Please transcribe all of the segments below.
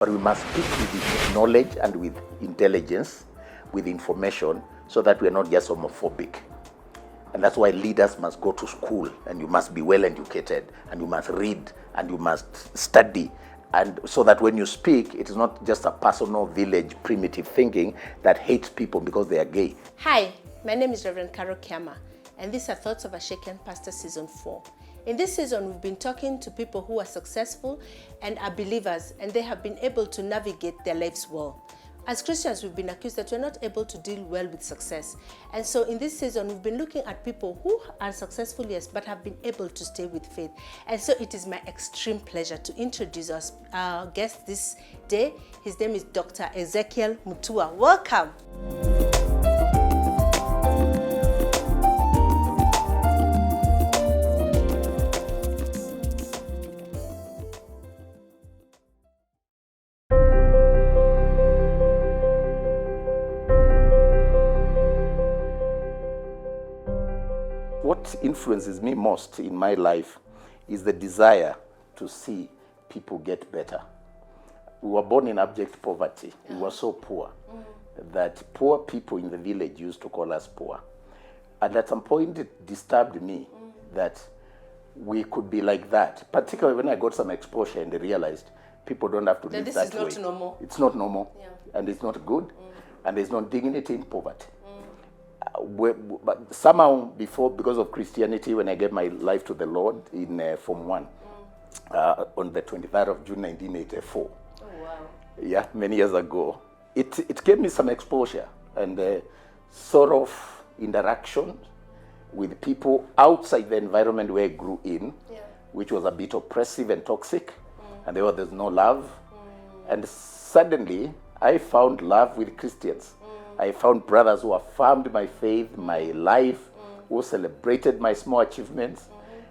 But we must speak with knowledge and with intelligence, with information, so that we are not just homophobic. And that's why leaders must go to school, and you must be well educated, and you must read, and you must study, and so that when you speak, it is not just a personal, village, primitive thinking that hates people because they are gay. Hi, my name is Reverend Carol Kiama, and these are Thoughts of a Shaken Pastor Season 4. In this season, we've been talking to people who are successful and are believers, and they have been able to navigate their lives well. As Christians, we've been accused that we're not able to deal well with success. And so in this season, we've been looking at people who are successful, yes, but have been able to stay with faith. And so it is my extreme pleasure to introduce our guest this day. His name is Dr. Ezekiel Mutua. Welcome. What influences me most in my life is the desire to see people get better. We were born in abject poverty. We were so poor that poor people in the village used to call us poor. And at some point it disturbed me that we could be like that, particularly when I got some exposure and I realized people don't have to live that way. This is not normal. It's not normal, and it's not good, and there's no dignity in poverty. But somehow because of Christianity, when I gave my life to the Lord in Form 1 on the 23rd of June 1984. Oh, wow. Yeah, many years ago. It gave me some exposure and sort of interaction with people outside the environment where I grew in, which was a bit oppressive and toxic, and there's no love. And suddenly, I found love with Christians. I found brothers who affirmed my faith, my life, who celebrated my small achievements,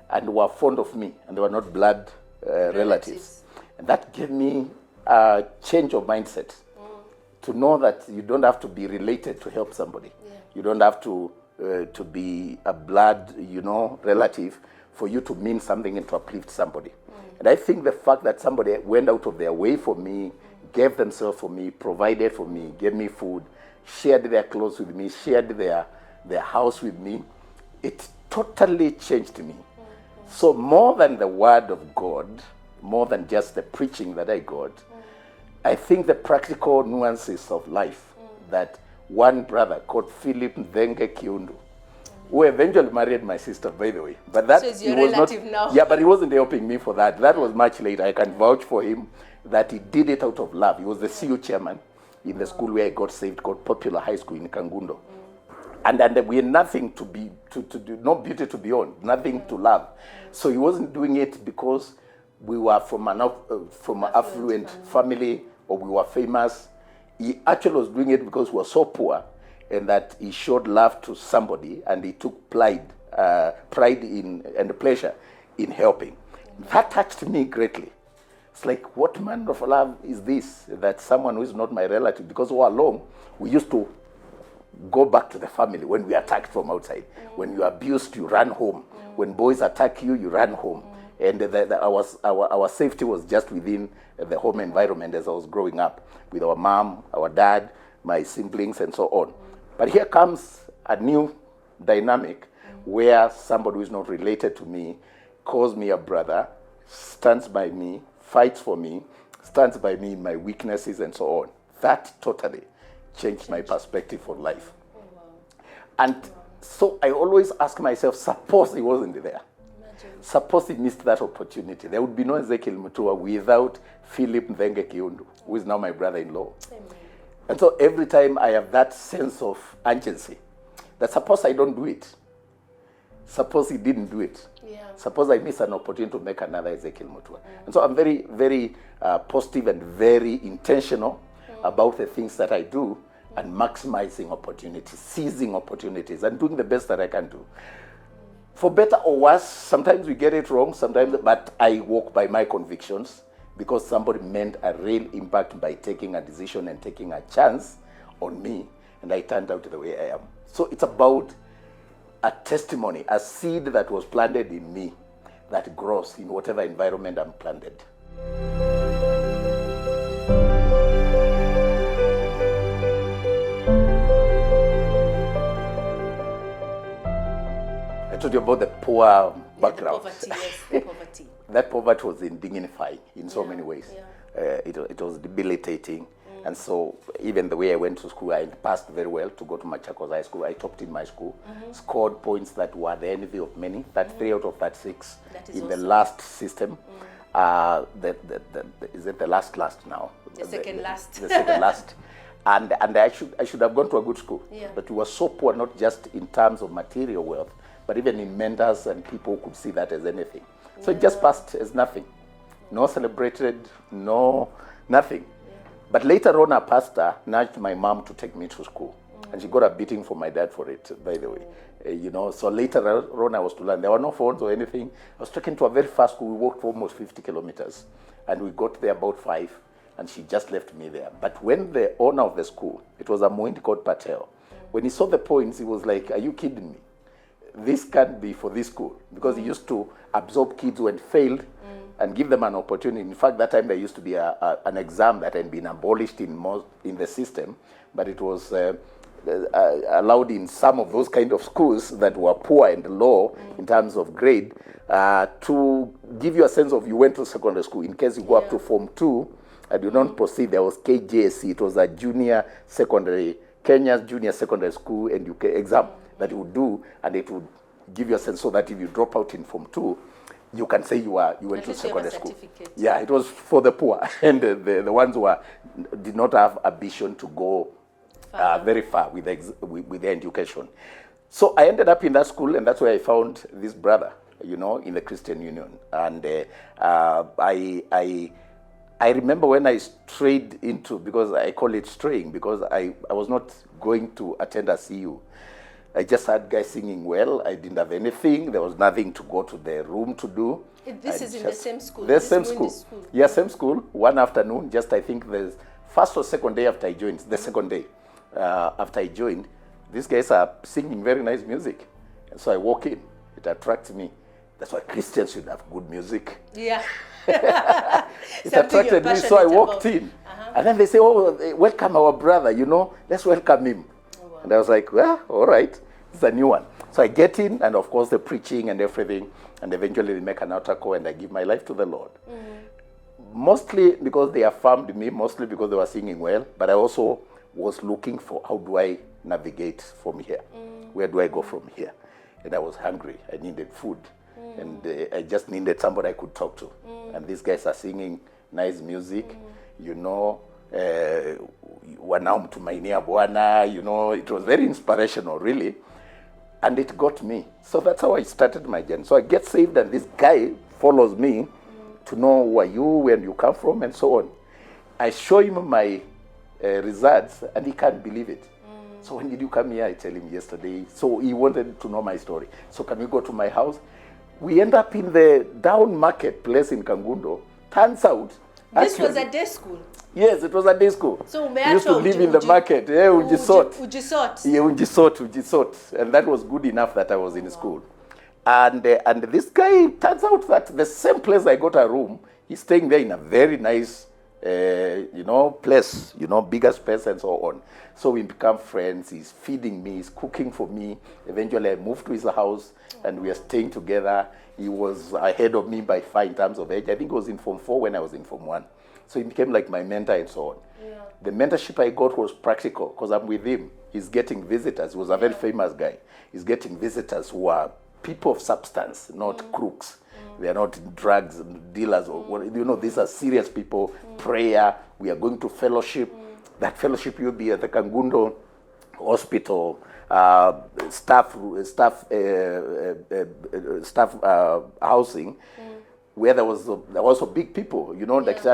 and were fond of me, and they were not blood relatives. And that gave me a change of mindset to know that you don't have to be related to help somebody. You don't have to be a blood, relative for you to mean something and to uplift somebody. And I think the fact that somebody went out of their way for me, gave themselves for me, provided for me, gave me food, shared their clothes with me, shared their house with me, it totally changed me. So more than the word of God, more than just the preaching that I got, I think the practical nuances of life that one brother called Philip Nthenge Kiundu, who eventually married my sister, by the way. But that so he's your relative now. Yeah, but he wasn't helping me for that. That was much later. I can vouch for him that he did it out of love. He was the CU chairman in the school where I got saved, called Popular High School in Kangundo. And we had nothing to do, no beauty to be on, nothing to love. So he wasn't doing it because we were from an affluent family or we were famous. He actually was doing it because we were so poor, and that he showed love to somebody, and he took pride in and pleasure in helping. That touched me greatly. It's like, what manner of love is this? That someone who is not my relative, because all along, we used to go back to the family when we attacked from outside. When you abused, you ran home. When boys attack you, you ran home. And our safety was just within the home environment as I was growing up, with our mom, our dad, my siblings, and so on. But here comes a new dynamic where somebody who is not related to me calls me a brother, stands by me, fights for me, stands by me in my weaknesses, and so on. That totally changed my perspective for life. Oh, wow. And so I always ask myself, suppose he wasn't there. Imagine. Suppose he missed that opportunity. There would be no Ezekiel Mutua without Philip Nthenge Kiundu, who is now my brother-in-law. Amen. And so every time I have that sense of urgency, that suppose I don't do it, suppose he didn't do it, suppose I miss an opportunity to make another Ezekiel Mutua. And so I'm very, very positive and very intentional about the things that I do, and maximizing opportunities, seizing opportunities, and doing the best that I can do. For better or worse, sometimes we get it wrong, but I walk by my convictions, because somebody meant a real impact by taking a decision and taking a chance on me, and I turned out the way I am. So it's about a testimony, a seed that was planted in me that grows in whatever environment I'm planted. told you about the poor background. The poverty, yes, the poverty. That poverty was dignifying in so many ways. Yeah. It was debilitating. And so even the way I went to school, I passed very well to go to Machakos High School. I topped in my school, scored points that were the envy of many, 3 out of 36 in the last system. Is it the last now? The second last. The second last. And I should have gone to a good school. Yeah. But we were so poor, not just in terms of material wealth, but even in mentors, and people could see that as anything. So it just passed as nothing. No celebrated, no nothing. But later on, a pastor nudged my mom to take me to school. And she got a beating from my dad for it, by the way. So later on, I was to learn. There were no phones or anything. I was taken to a very fast school. We walked for almost 50 kilometers. And we got there about 5, and she just left me there. But when the owner of the school, it was a Moindi called Patel, when he saw the points, he was like, "Are you kidding me? This can't be for this school." Because he used to absorb kids who had failed and give them an opportunity. In fact, that time there used to be an exam that had been abolished in the system, but it was allowed in some of those kind of schools that were poor and low in terms of grade to give you a sense of you went to secondary school. In case you go up to Form 2 and you don't proceed, there was KJSC. It was a Kenya's junior secondary school and UK exam that you would do, and it would give you a sense so that if you drop out in Form 2, you can say you went to secondary school. Yeah, it was for the poor and the ones who did not have ambition to go very far with their education. So I ended up in that school, and that's where I found this brother, in the Christian Union. And I remember when I strayed into, because I call it straying, because I was not going to attend a CU. I just had guys singing well. I didn't have anything. There was nothing to go to the room to do. This is in the same school? The same school. Yeah, same school. One afternoon, just I think the first or second day after I joined, the second day after I joined, these guys are singing very nice music. And so I walk in. It attracts me. That's why Christians should have good music. Yeah. It attracted me, so I walked in. And then they say, "Oh, welcome our brother, let's welcome him." And I was like, "Well, all right, it's a new one." So I get in, and of course the preaching and everything, and eventually they make an altar call, and I give my life to the Lord. Mostly because they affirmed me, mostly because they were singing well, but I also was looking for, how do I navigate from here? Where do I go from here? And I was hungry. I needed food. And I just needed somebody I could talk to. And these guys are singing nice music, wanaomtumainia Bwana, it was very inspirational, really. And it got me. So that's how I started my journey. So I get saved, and this guy follows me to know who are you, where you come from, and so on. I show him my results, and he can't believe it. So when did you come here? I tell him yesterday. So he wanted to know my story. So can we go to my house? We end up in the down marketplace in Kangundo. Turns out, this was a day school. Yes, it was a day school. So we used to live in the market. Yeah, Ujisot. Yeah, Ujisot. And that was good enough that I was in school. And this guy, turns out that the same place I got a room, he's staying there in a very nice, place, bigger space and so on. So we become friends. He's feeding me, he's cooking for me. Eventually I moved to his house, and we are staying together. He was ahead of me by 5 in terms of age. I think he was in Form 4 when I was in Form 1. So he became like my mentor and so on. Yeah. The mentorship I got was practical because I'm with him. He's getting visitors. He was a very famous guy. He's getting visitors who are people of substance, not crooks. They are not drugs dealers or these are serious people. Prayer. We are going to fellowship. That fellowship will be at the Kangundo Hospital, staff housing. Where there was also big people,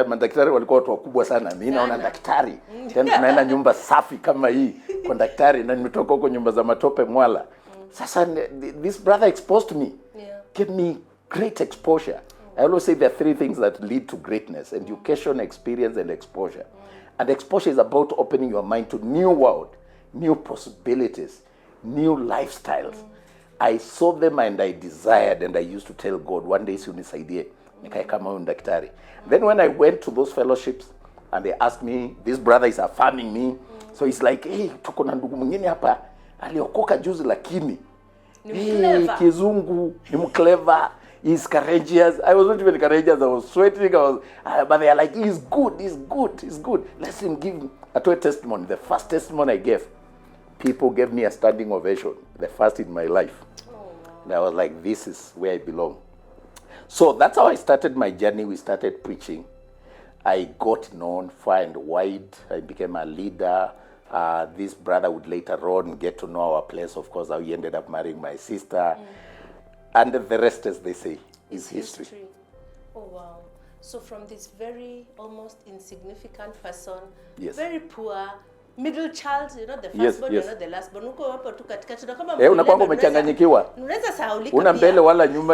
madaktari walikuwa watu wakubwa sana. Mimi naona daktari. Tena tunaenda nyumba safi kama hii kwa daktari, na nimetoka huko nyumba za matope Mwala. Sasa this brother exposed me. Gave me great exposure. I always say there are 3 things that lead to greatness: education, experience, and exposure. And exposure is about opening your mind to new world, new possibilities, new lifestyles. I saw them and I desired, and I used to tell God, one day unisaidie nikae kama huyu daktari. Then when I went to those fellowships and they asked me, this brother is affirming me. So he's like, "Hey, tuko na ndugu mwingine hapa aliokoka juzi lakini Hey, Kizungu, him clever, he's courageous. I was not even courageous, I was sweating, but they are like, he's good. Let him give a testimony. The first testimony I gave, people gave me a standing ovation, the first in my life. And I was like, this is where I belong. So that's how I started my journey. We started preaching. I got known far and wide. I became a leader. This brother would later on get to know our place. Of course, he ended up marrying my sister. And the rest, as they say, is history. Oh, wow. So from this very almost insignificant person, yes. very poor, middle child, the firstborn, yes. The lastborn, uko hapo tu katikati kama unakuwa umechanganyikiwa. Unaweza sahaulika una mbele wala nyuma,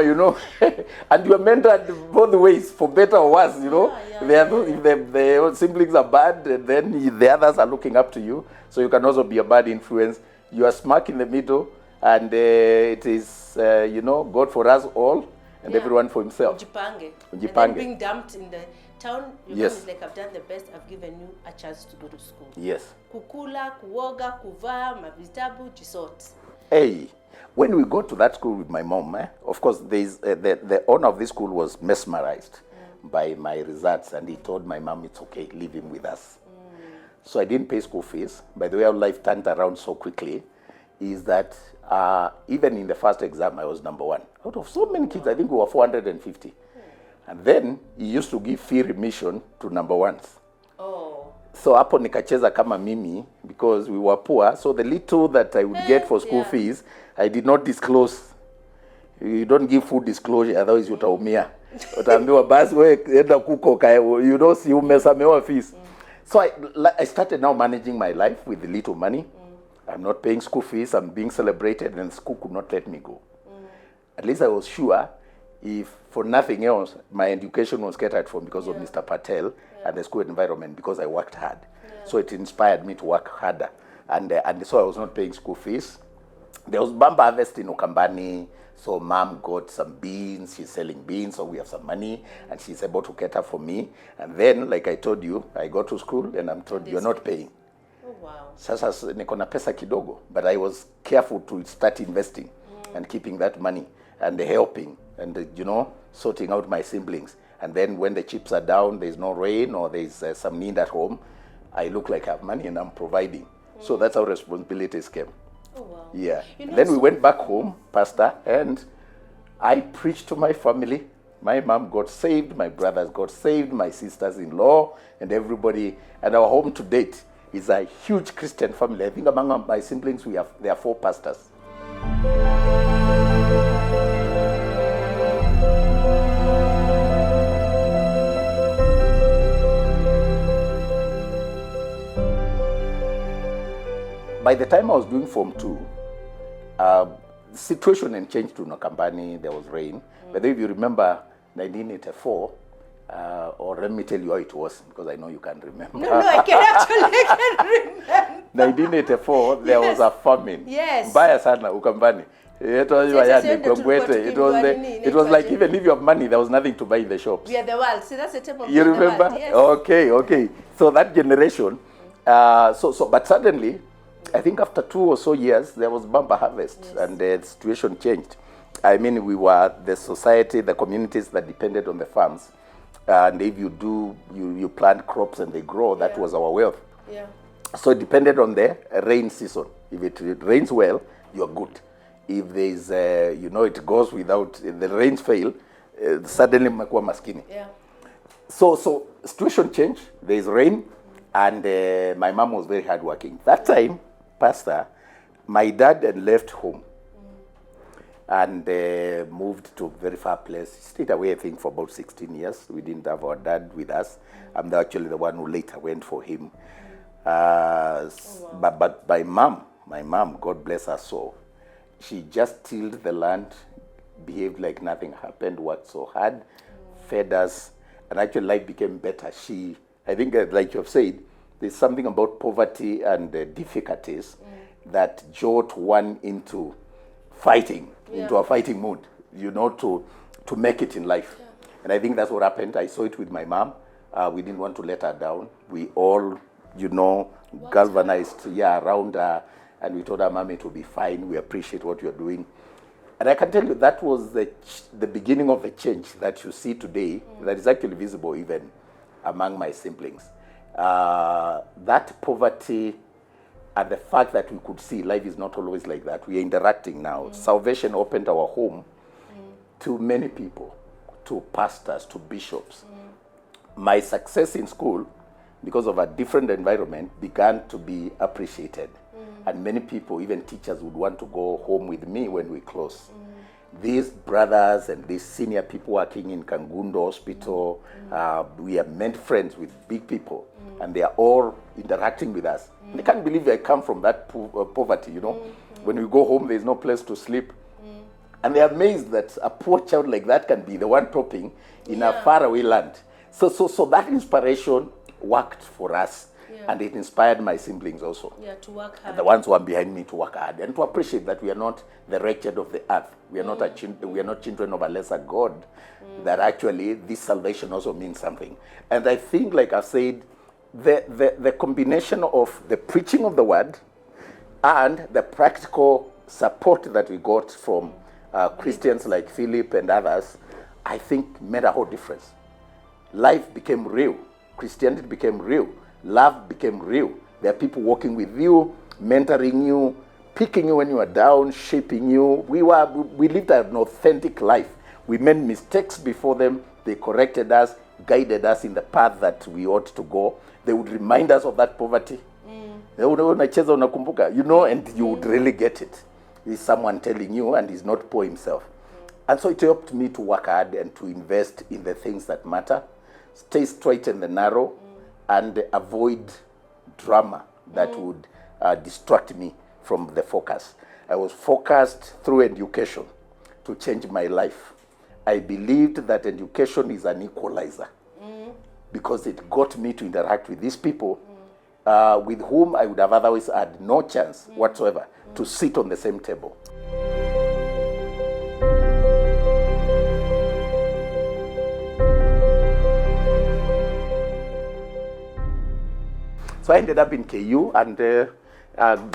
and you are mentored both ways, for better or worse, If the siblings are bad, then the others are looking up to you, so you can also be a bad influence. You are smack in the middle, and it is, God for us all, and everyone for himself. Ujipange. And then being dumped in the town, yes. Like, I've done the best, I've given you a chance to go to school. Yes. Kukula, kuoga, kuvaa, mavitabu, jisort. Hey, when we got to that school with my mom, of course, the owner of this school was mesmerized by my results, and he told my mom, it's okay, leave him with us. So I didn't pay school fees. By the way, our life turned around so quickly, is that even in the first exam, I was number one. Out of so many kids, I think we were 450. And then he used to give fee remission to number ones. Oh. So hapo nikacheza kama mimi, because we were poor. So the little that I would get for school fees, I did not disclose. You don't give full disclosure, otherwise utaumia. Utaambiwa basi wewe enda kukoka, si umesamewa fees. So I started now managing my life with the little money. I'm not paying school fees, I'm being celebrated, and school could not let me go. At least I was sure, if for nothing else, my education was catered for because of Mr. Patel and the school environment, because I worked hard. So it inspired me to work harder. And so I was not paying school fees. There was bamba harvest in Ukambani, so mom got some beans, she's selling beans, so we have some money, and she's able to cater for me. And then, like I told you, I go to school and I'm told, you're not paying. Oh, wow. Sasa niko na pesa kidogo, but I was careful to start investing and keeping that money and helping and, sorting out my siblings. And then when the chips are down, there's no rain or there's some need at home, I look like I have money and I'm providing. So that's how responsibilities came. Oh, wow. Yeah. Then we went back home, Pastor, and I preached to my family. My mom got saved, my brothers got saved, my sisters-in-law, and everybody. And our home to date is a huge Christian family. I think among my siblings, there are 4 pastors. By the time I was doing Form 2, the situation had changed to Nakambani. There was rain. But if you remember 1984, or let me tell you how it was, because I know you can't remember. No, I can remember. 1984, there was a famine. Yes. Mbaya sana Ukambani. It was like, even if you have money, there was nothing to buy in the shops. We are the world. See, that's the type of you remember? The world. Yes. Okay. So that generation, but suddenly, I think after 2 or so years, there was bumper harvest, and the situation changed. I mean, we were the society, the communities that depended on the farms. And if you plant crops and they grow, that was our wealth. Yeah. So it depended on the rain season. If it rains well, you're good. If there's, it goes without, the rains fail, suddenly mekuwa maskini. Yeah. So situation changed. There's rain, and my mom was very hardworking. That time, Pastor, my dad had left home and moved to a very far place. He stayed away, I think, for about 16 years. We didn't have our dad with us. I'm actually the one who later went for him. But my mom, God bless her soul, she just tilled the land, behaved like nothing happened, worked so hard, fed us, and actually life became better. I think, like you have said, there's something about poverty and difficulties that jolt one into fighting, into a fighting mood, to make it in life. Yeah. And I think that's what happened. I saw it with my mom. We didn't want to let her down. We all, galvanized around her, and we told her, Mommy, it will be fine. We appreciate what you're doing. And I can tell you that was the beginning of the change that you see today, that is actually visible even among my siblings. That poverty and the fact that we could see life is not always like that. We are interacting now. Salvation opened our home to many people, to pastors, to bishops. My success in school, because of a different environment, began to be appreciated. And many people, even teachers, would want to go home with me when we close. These brothers and these senior people working in Kangundo Hospital, we have made friends with big people, and they are all interacting with us. They can't believe I come from that poverty, you know. When we go home, there's no place to sleep. And they're amazed that a poor child like that can be the one topping in a faraway land. So that inspiration worked for us. And it inspired my siblings also. Yeah, to work hard. And the ones who are behind me to work hard and to appreciate that we are not the wretched of the earth. We are not children of a lesser God. That actually this salvation also means something. And I think, like I said, the combination of the preaching of the word and the practical support that we got from Christians like Philip and others, I think made a whole difference. Life became real. Christianity became real. Love became real. There are people walking with you, mentoring you, picking you when you are down, shaping you. We lived an authentic life. We made mistakes before them. They corrected us, guided us in the path that we ought to go. They would remind us of that poverty. They would, you know, and you would really get it. It's someone telling you, and he's not poor himself. And so it helped me to work hard and to invest in the things that matter, stay straight in the narrow, and avoid drama that would distract me from the focus. I was focused through education to change my life. I believed that education is an equalizer because it got me to interact with these people with whom I would have otherwise had no chance whatsoever to sit on the same table. So I ended up in KU and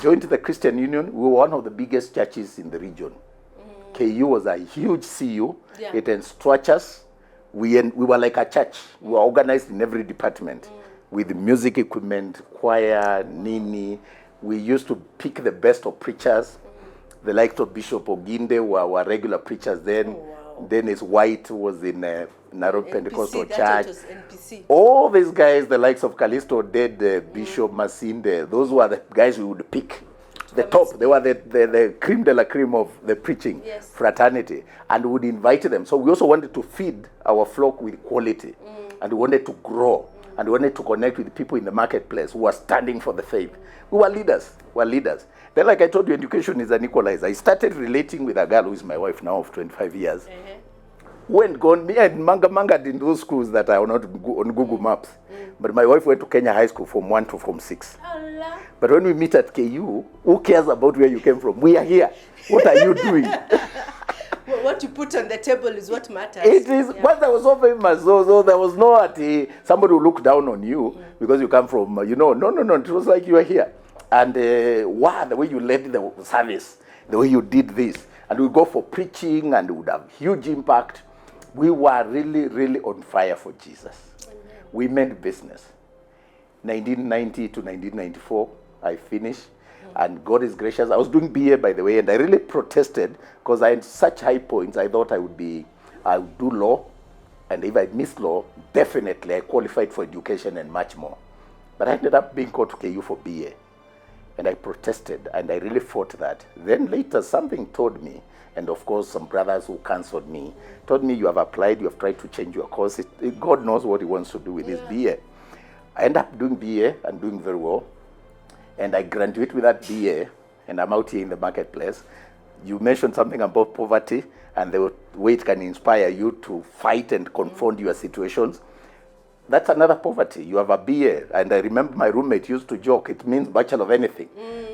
joined the Christian Union. We were one of the biggest churches in the region. KU was a huge CU. Yeah. It instructed us. We were like a church. We were organized in every department with music equipment, choir, nini. We used to pick the best of preachers. The likes of Bishop Oginde were regular preachers then. Oh, wow. Dennis White was in Nairobi Pentecostal Church. All these guys, the likes of Callisto Dead, Bishop Masinde, those were the guys we would pick. The top, they were the cream de la cream of the preaching fraternity, and we would invite them. So we also wanted to feed our flock with quality, and we wanted to grow, and we wanted to connect with people in the marketplace who were standing for the faith. We were leaders. Then, like I told you, education is an equalizer. I started relating with a girl who is my wife now of 25 years. Went gone, me and manga in those schools that are not on Google Maps. But my wife went to Kenya High School from 1 to from 6. Allah. But when we meet at KU, who cares about where you came from? We are here. What are you doing? Well, what you put on the table is what matters. It is. Yeah. Once I was so famous, so there was no somebody who looked down on you because you come from, no. It was like you are here. And wow, the way you led the service, the way you did this. And we go for preaching and it would have huge impact. We were really, really on fire for Jesus. Amen. We made business. 1990 to 1994, I finished. And God is gracious. I was doing BA, by the way, and I really protested because I had such high points. I thought I would do law. And if I missed law, definitely I qualified for education and much more. But I ended up being called to KU for BA. And I protested, and I really fought that. Then later, something told me, and of course, some brothers who counseled me, told me, you have applied, you have tried to change your course. God knows what he wants to do with his BA. I ended up doing BA and doing very well. And I graduated with that BA, and I'm out here in the marketplace. You mentioned something about poverty, and the way it can inspire you to fight and confront your situations. That's another poverty. You have a BA, and I remember my roommate used to joke, it means bachelor of anything.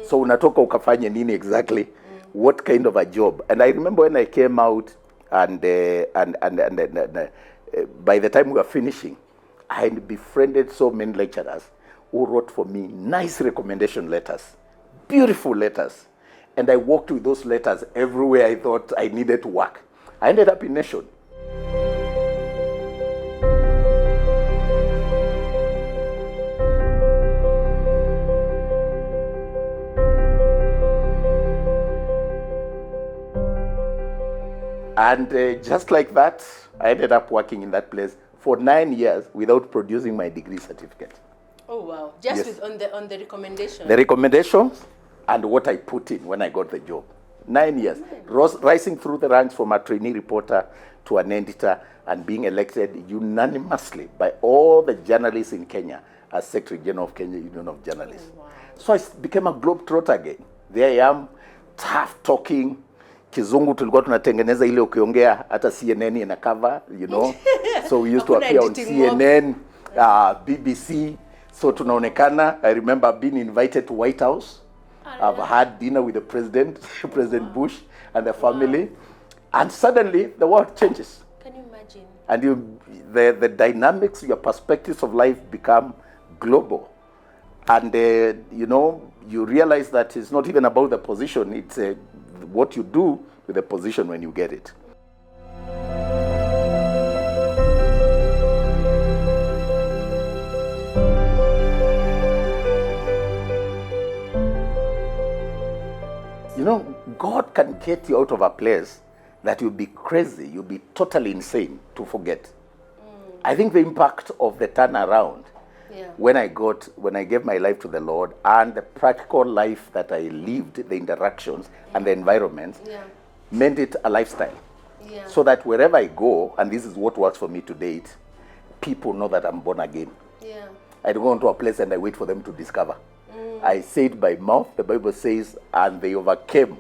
So unatoka ukafanya nini exactly? What kind of a job? And I remember when I came out, and by the time we were finishing, I had befriended so many lecturers who wrote for me nice recommendation letters, beautiful letters. And I walked with those letters everywhere I thought I needed to work. I ended up in Nation. And just like that, I ended up working in that place for 9 years without producing my degree certificate. Oh wow! Just Yes. on the recommendation. The recommendations and what I put in when I got the job. 9 years, rising through the ranks from a trainee reporter to an editor and being elected unanimously by all the journalists in Kenya as Secretary General of Kenya Union of Journalists. Oh, wow. So I became a globetrotter again. There I am, tough talking. Kizungu tulikuwa tunatengeneza ile ukiongea hata CNN ina cover, you know. So we used to Hakuna appear on editing CNN, BBC. So tunaonekana. I remember being invited to White House. I've had dinner with the president, President Bush and the family. And suddenly the world changes. Can you imagine? And the dynamics, your perspectives of life become global. And, you know, you realize that it's not even about the position. It's what you do with the position when you get it. You know, God can get you out of a place that you'll be crazy, you'll be totally insane to forget. I think the impact of the turnaround when I gave my life to the Lord and the practical life that I lived, the interactions and the environments, made it a lifestyle. So that wherever I go, and this is what works for me to date, people know that I'm born again. I don't go into a place and I wait for them to discover. I say it by mouth. The Bible says, and they overcame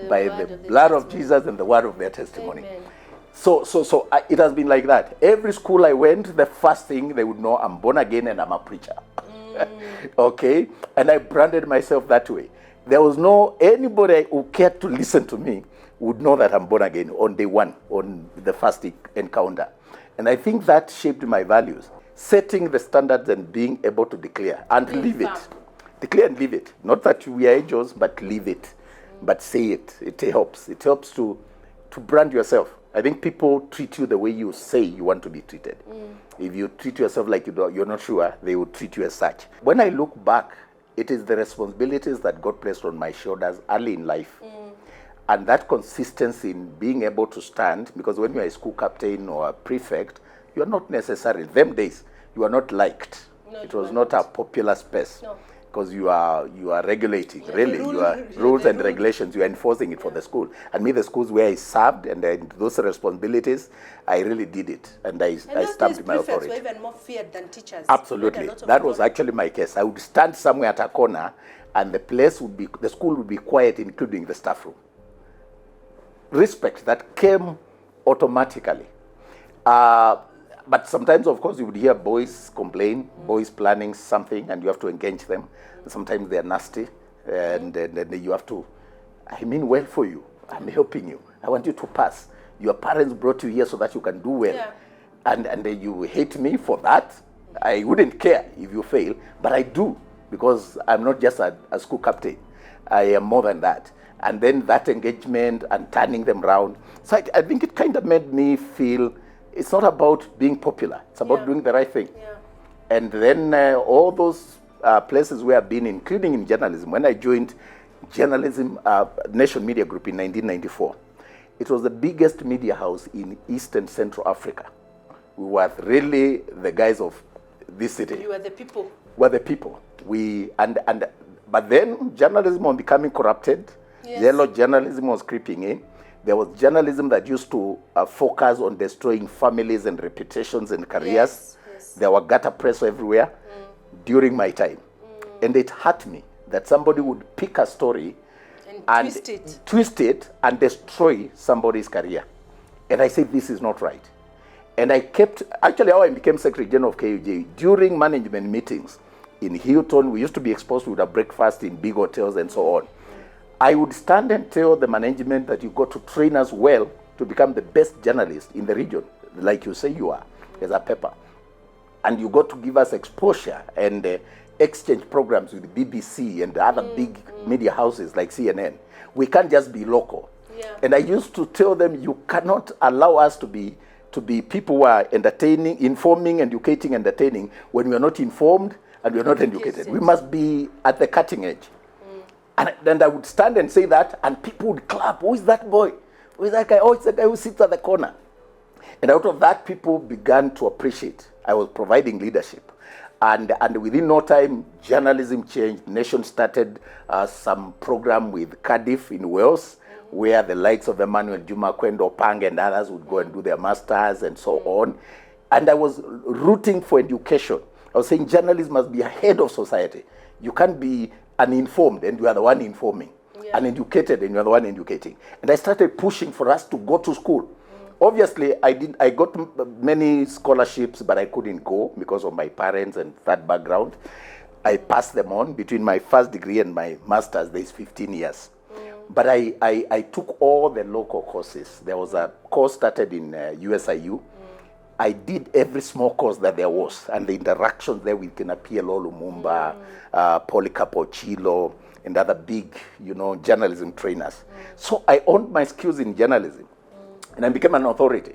by the blood of Jesus and the word of their testimony. Amen. So it has been like that. Every school I went, the first thing they would know, I'm born again and I'm a preacher. Okay? And I branded myself that way. There was no anybody who cared to listen to me would know that I'm born again on day one, on the first encounter. And I think that shaped my values. Setting the standards and being able to declare and live it. Declare and live it. Not that we are angels, but live it. But say it. It helps. It helps to brand yourself. I think people treat you the way you say you want to be treated. If you treat yourself like you're not sure, they will treat you as such. When I look back, it is the responsibilities that God placed on my shoulders early in life. And that consistency in being able to stand, because when you are a school captain or a prefect, you are not necessarily, them days, you are not liked. No, it was not a popular space. No. Because you are regulating, really. You are rules and regulations, you are enforcing it for the school. And me, the schools where I served and those responsibilities, I really did it. And I stamped my authority. Were even more feared than teachers. Absolutely. That was actually my case. I would stand somewhere at a corner and the school would be quiet, including the staff room. Respect that came automatically. But sometimes, of course, you would hear boys complain, boys planning something, and you have to engage them. Sometimes they are nasty, and then you have to, I mean well for you. I'm helping you. I want you to pass. Your parents brought you here so that you can do well. And you hate me for that. I wouldn't care if you fail, but I do, because I'm not just a school captain. I am more than that. And then that engagement and turning them around. So I think it kind of made me feel it's not about being popular. It's about doing the right thing. And then all those places where I've been, including in journalism. When I joined journalism, Nation Media Group in 1994, it was the biggest media house in East and Central Africa. We were really the guys of this city. You were the people. We're the people. But then journalism was becoming corrupted. Yellow journalism was creeping in. There was journalism that used to focus on destroying families and reputations and careers. There were gutter press everywhere during my time. And it hurt me that somebody would pick a story and twist it and destroy somebody's career. And I said, this is not right. And I kept, actually how I became Secretary General of KUJ, during management meetings in Hilton, we used to be exposed to a breakfast in big hotels and so on. I would stand and tell the management that you got to train us well to become the best journalist in the region, like you say you are, as a paper. And you got to give us exposure and exchange programs with BBC and other big media houses like CNN. We can't just be local. Yeah. And I used to tell them, you cannot allow us to be people who are entertaining, informing, educating, entertaining, when we are not informed and we are not educated. We must be at the cutting edge. And then I would stand and say that, and people would clap. Who is that boy? Who is that guy? Oh, it's the guy who sits at the corner. And out of that, people began to appreciate. I was providing leadership. And within no time, journalism changed. Nation started some program with Cardiff in Wales, where the likes of Emmanuel Juma, Kwendo Pang, and others would go and do their masters and so on. And I was rooting for education. I was saying journalism must be ahead of society. You can't be uninformed and you are the one informing. Yeah. Uneducated and you are the one educating. And I started pushing for us to go to school. Obviously, I got many scholarships, but I couldn't go because of my parents and that background. I passed them on. Between my first degree and my master's, there's 15 years. But I took all the local courses. There was a course started in USIU. I did every small course that there was, and the interactions there with PLO Lumumba, Polycarp Ochilo, and other big, journalism trainers. So I honed my skills in journalism, and I became an authority.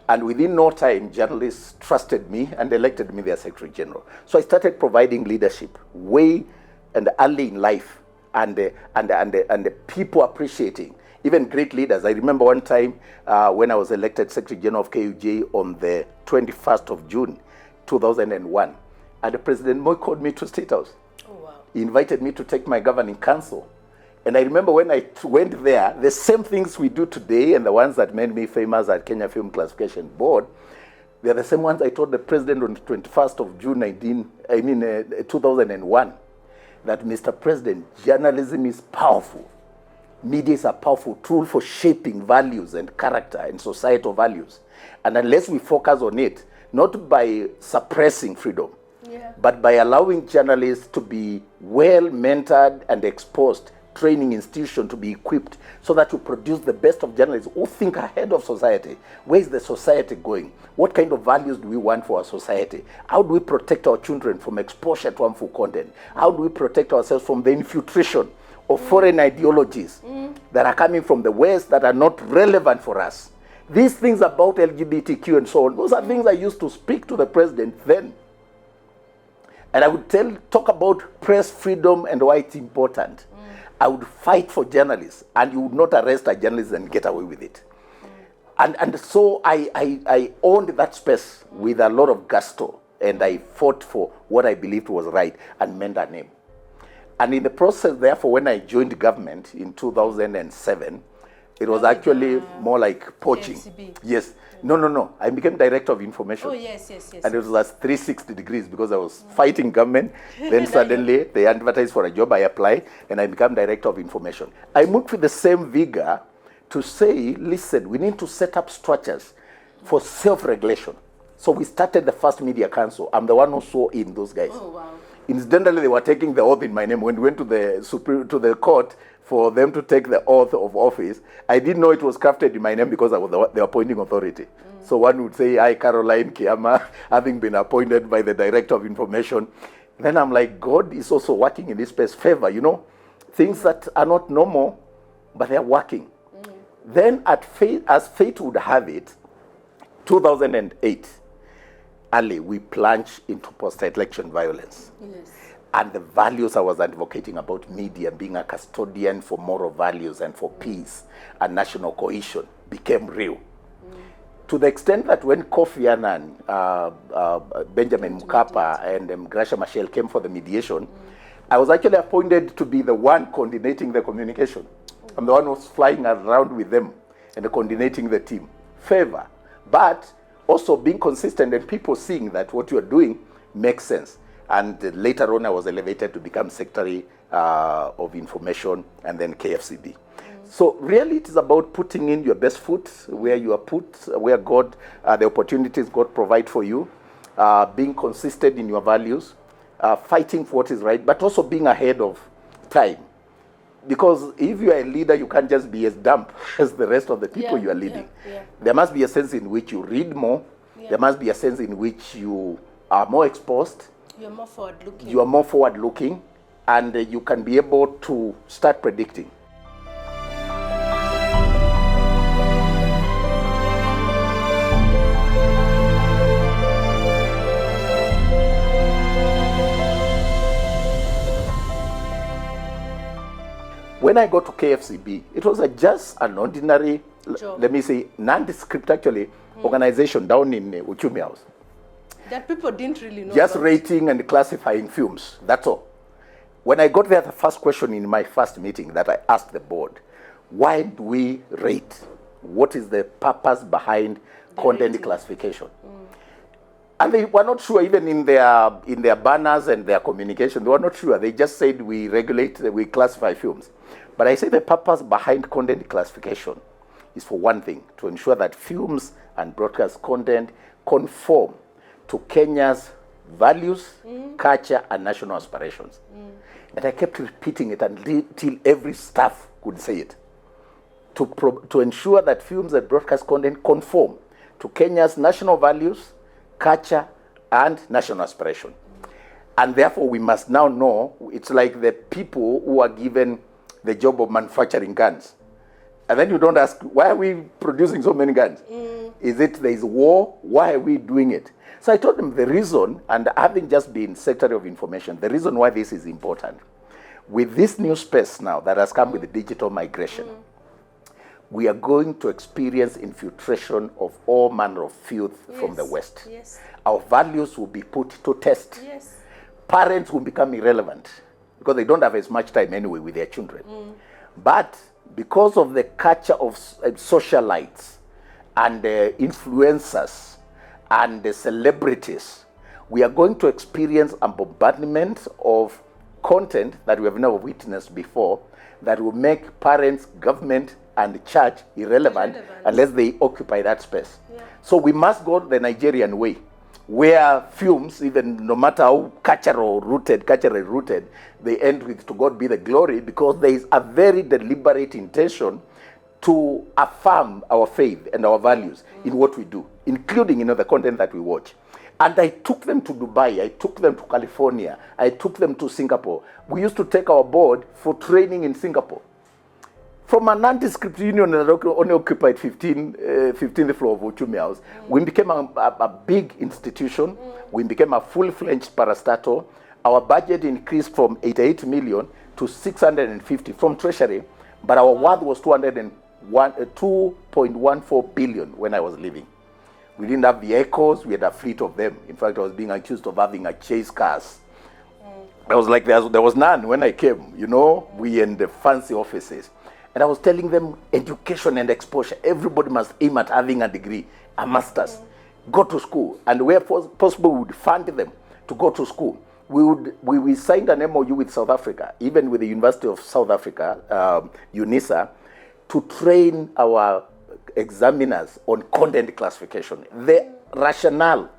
And within no time, journalists trusted me and elected me their Secretary General. So I started providing leadership way and early in life, and the people appreciating. Even great leaders. I remember one time when I was elected Secretary General of KUJ on the 21st of June, 2001, and the President Moi called me to State House. Oh, wow. He invited me to take my governing council. And I remember when I went there, the same things we do today and the ones that made me famous at Kenya Film Classification Board, they're the same ones I told the President on the 21st of June 2001, that Mr. President, journalism is powerful. Media is a powerful tool for shaping values and character and societal values. And unless we focus on it, not by suppressing freedom, but by allowing journalists to be well mentored and exposed, training institution to be equipped so that you produce the best of journalists who think ahead of society. Where is the society going? What kind of values do we want for our society? How do we protect our children from exposure to harmful content? How do we protect ourselves from the infiltration of foreign ideologies that are coming from the West that are not relevant for us? These things about LGBTQ and so on, those are things I used to speak to the president then. And I would talk about press freedom and why it's important. I would fight for journalists, and you would not arrest a journalist and get away with it. And so I owned that space with a lot of gusto, and I fought for what I believed was right and meant a name. And in the process, therefore, when I joined government in 2007, it was actually more like poaching. KFCB. Yes. No. I became Director of Information. Oh, yes. And it was at 360 degrees because I was fighting government. Then suddenly they advertised for a job, I applied, and I became Director of Information. I moved with the same vigor to say, listen, we need to set up structures for self-regulation. So we started the first media council. I'm the one who saw in those guys. Oh, wow. Incidentally, they were taking the oath in my name. When we went to the court for them to take the oath of office, I didn't know it was crafted in my name because I was the appointing authority. So one would say, I, Caroline Kiama, having been appointed by the Director of Information. Then I'm like, God is also working in this space favor, things that are not normal, but they're working. Then as fate would have it, 2008, early, we plunged into post-election violence. Yes. And the values I was advocating about media, being a custodian for moral values and for peace and national cohesion, became real. To the extent that when Kofi Annan, Benjamin Mkapa, and Gracia Machel came for the mediation, I was actually appointed to be the one coordinating the communication. I'm the one who was flying around with them and coordinating the team. Favor. But also being consistent and people seeing that what you are doing makes sense. And later on, I was elevated to become Secretary of Information and then KFCB. So really, it is about putting in your best foot where you are put, where God, the opportunities God provide for you, being consistent in your values, fighting for what is right, but also being ahead of time. Because if you are a leader, you can't just be as dumb as the rest of the people you are leading. There must be a sense in which you read more. There must be a sense in which you are more exposed. You're more forward-looking. You are more forward-looking, and you can be able to start predicting. When I got to KFCB, it was just an ordinary, job. let me say, nondescript actually, organization down in Uchumi House. That people didn't really know Just about. rating and classifying films, that's all. When I got there, the first question in my first meeting that I asked the board, why do we rate? What is the purpose behind content rating. classification? And they were not sure, even in their banners and their communication, they were not sure. They just said we regulate, we classify films. But I say the purpose behind content classification is, for one thing, to ensure that films and broadcast content conform to Kenya's values, culture, and national aspirations. And I kept repeating it until every staff could say it. To ensure that films and broadcast content conform to Kenya's national values, culture, and national aspiration. And therefore, we must now know, it's like the people who are given the job of manufacturing guns. And then you don't ask, why are we producing so many guns? Is it there is war? Why are we doing it? So I told them the reason, and having just been Secretary of Information, the reason why this is important. With this new space now that has come with the digital migration, we are going to experience infiltration of all manner of filth from the West. Yes. Our values will be put to test. Yes. Parents will become irrelevant because they don't have as much time anyway with their children. But because of the culture of socialites and influencers and the celebrities, we are going to experience a bombardment of content that we have never witnessed before that will make parents, government, and church irrelevant unless they occupy that space. Yeah. So we must go the Nigerian way, where films, even no matter how culturally rooted, they end with "to God be the glory," because there is a very deliberate intention to affirm our faith and our values in what we do, including the content that we watch. And I took them to Dubai, I took them to California, I took them to Singapore. We used to take our board for training in Singapore. From a nondescript union that only occupied 15th floor of Uchumi House, we became a big institution. We became a full-fledged parastatal. Our budget increased from 88 million to 650 from Treasury, but our worth was 2.14 billion when I was leaving. We didn't have vehicles, we had a fleet of them. In fact, I was being accused of having a chase cars. I was like, there was none when I came, we in the fancy offices. And I was telling them education and exposure. Everybody must aim at having a degree, a master's. Go to school. And where possible, we would fund them to go to school. We signed an MOU with South Africa, even with the University of South Africa, UNISA, to train our examiners on content classification. The rationale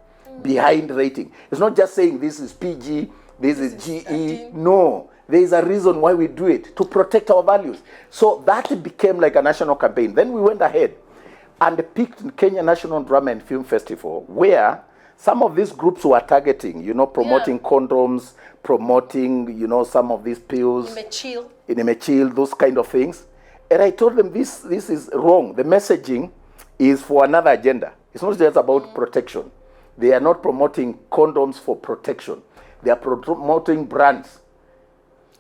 behind rating. It's not just saying this is PG, this is GE. No. There is a reason why we do it, to protect our values. So that became like a national campaign. Then we went ahead and picked Kenya National Drama and Film Festival, where some of these groups were targeting, promoting condoms, promoting, some of these pills. Imechil, those kind of things. And I told them this is wrong. The messaging is for another agenda. It's not just about protection. They are not promoting condoms for protection. They are promoting brands.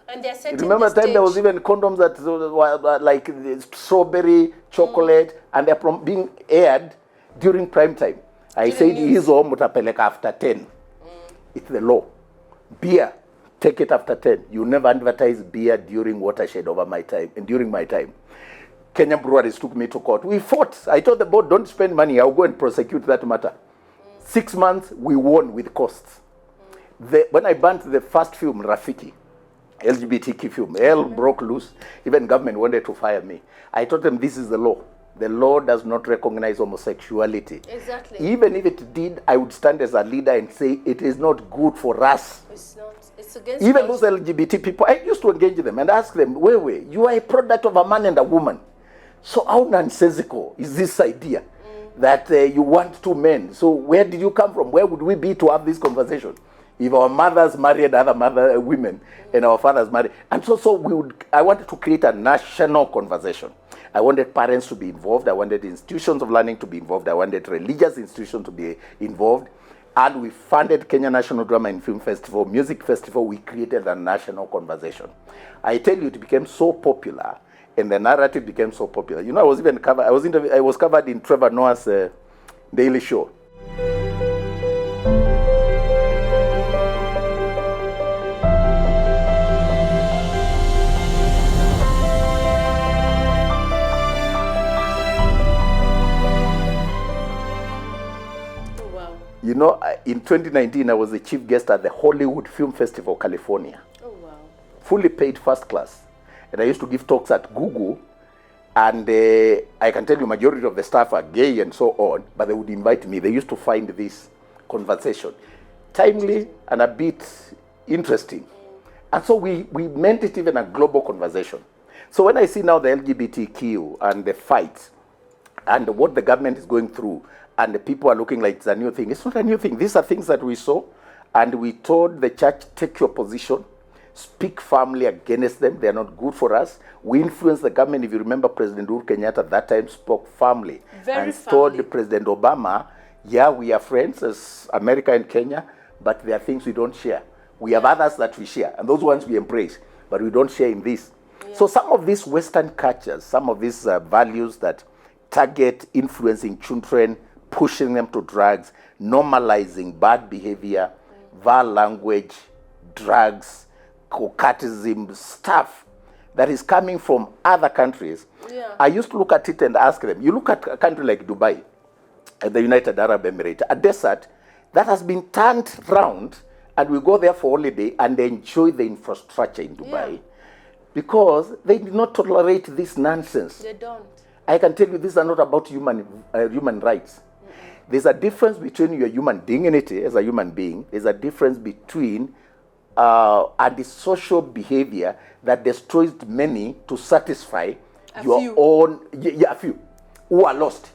And they're setting Remember the time there was even condoms that were like strawberry, chocolate, and they're being aired during prime time. I said, hizo mutapeleka after 10. It's the law. Beer, take it after 10. You never advertise beer during watershed over my time and during my time. Kenyan breweries took me to court. We fought. I told the board, don't spend money. I'll go and prosecute that matter. 6 months, we won with costs. When I banned the first film, Rafiki, LGBTQ film, hell broke loose. Even government wanted to fire me. I told them this is the law. The law does not recognize homosexuality. Exactly. Even if it did, I would stand as a leader and say it is not good for us. It's not. It's against even those LGBT people, I used to engage them and ask them, wait, you are a product of a man and a woman. So how nonsensical is this idea that you want two men? So where did you come from? Where would we be to have this conversation? If our mothers married other women and our fathers married. And so I wanted to create a national conversation. I wanted parents to be involved. I wanted institutions of learning to be involved. I wanted religious institutions to be involved. And we funded Kenya National Drama and Film Festival, Music Festival. We created a national conversation. I tell you, it became so popular, and the narrative became so popular. You know, I was covered in Trevor Noah's Daily Show. You know, in 2019, I was the chief guest at the Hollywood Film Festival, California. Oh, wow. Fully paid first class. And I used to give talks at Google. And I can tell you, majority of the staff are gay and so on, but they would invite me. They used to find this conversation timely and a bit interesting. And so we meant it even a global conversation. So when I see now the LGBTQ and the fight and what the government is going through, and the people are looking like it's a new thing. It's not a new thing. These are things that we saw, and we told the church, take your position, speak firmly against them. They are not good for us. We influenced the government. If you remember, President Uhuru Kenyatta at that time spoke firmly told President Obama, yeah, we are friends as America and Kenya, but there are things we don't share. We have others that we share, and those ones we embrace, but we don't share in this. Yeah. So some of these Western cultures, some of these values that target influencing children, pushing them to drugs, normalizing bad behavior, vile language, drugs, coquettism, stuff that is coming from other countries. Yeah. I used to look at it and ask them, you look at a country like Dubai, the United Arab Emirates, a desert that has been turned round, and we go there for holiday and enjoy the infrastructure in Dubai because they do not tolerate this nonsense. They don't. I can tell you, these are not about human rights. There's a difference between your human dignity as a human being. There's a difference between antisocial behavior that destroys many to satisfy a few who are lost.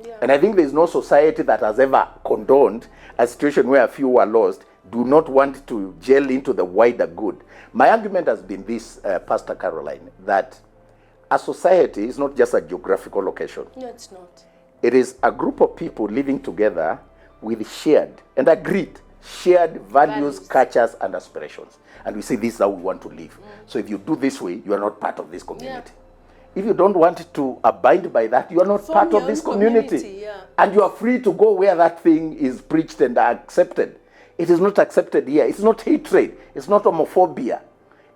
Yeah. And I think there's no society that has ever condoned a situation where a few who are lost do not want to gel into the wider good. My argument has been this, Pastor Caroline, that a society is not just a geographical location. No, it's not. It is a group of people living together with shared and agreed values, cultures, and aspirations. And we say, this is how we want to live. So if you do this way, you are not part of this community. Yeah. If you don't want to abide by that, you are not part of this community. And you are free to go where that thing is preached and accepted. It is not accepted here. It's not hatred. It's not homophobia.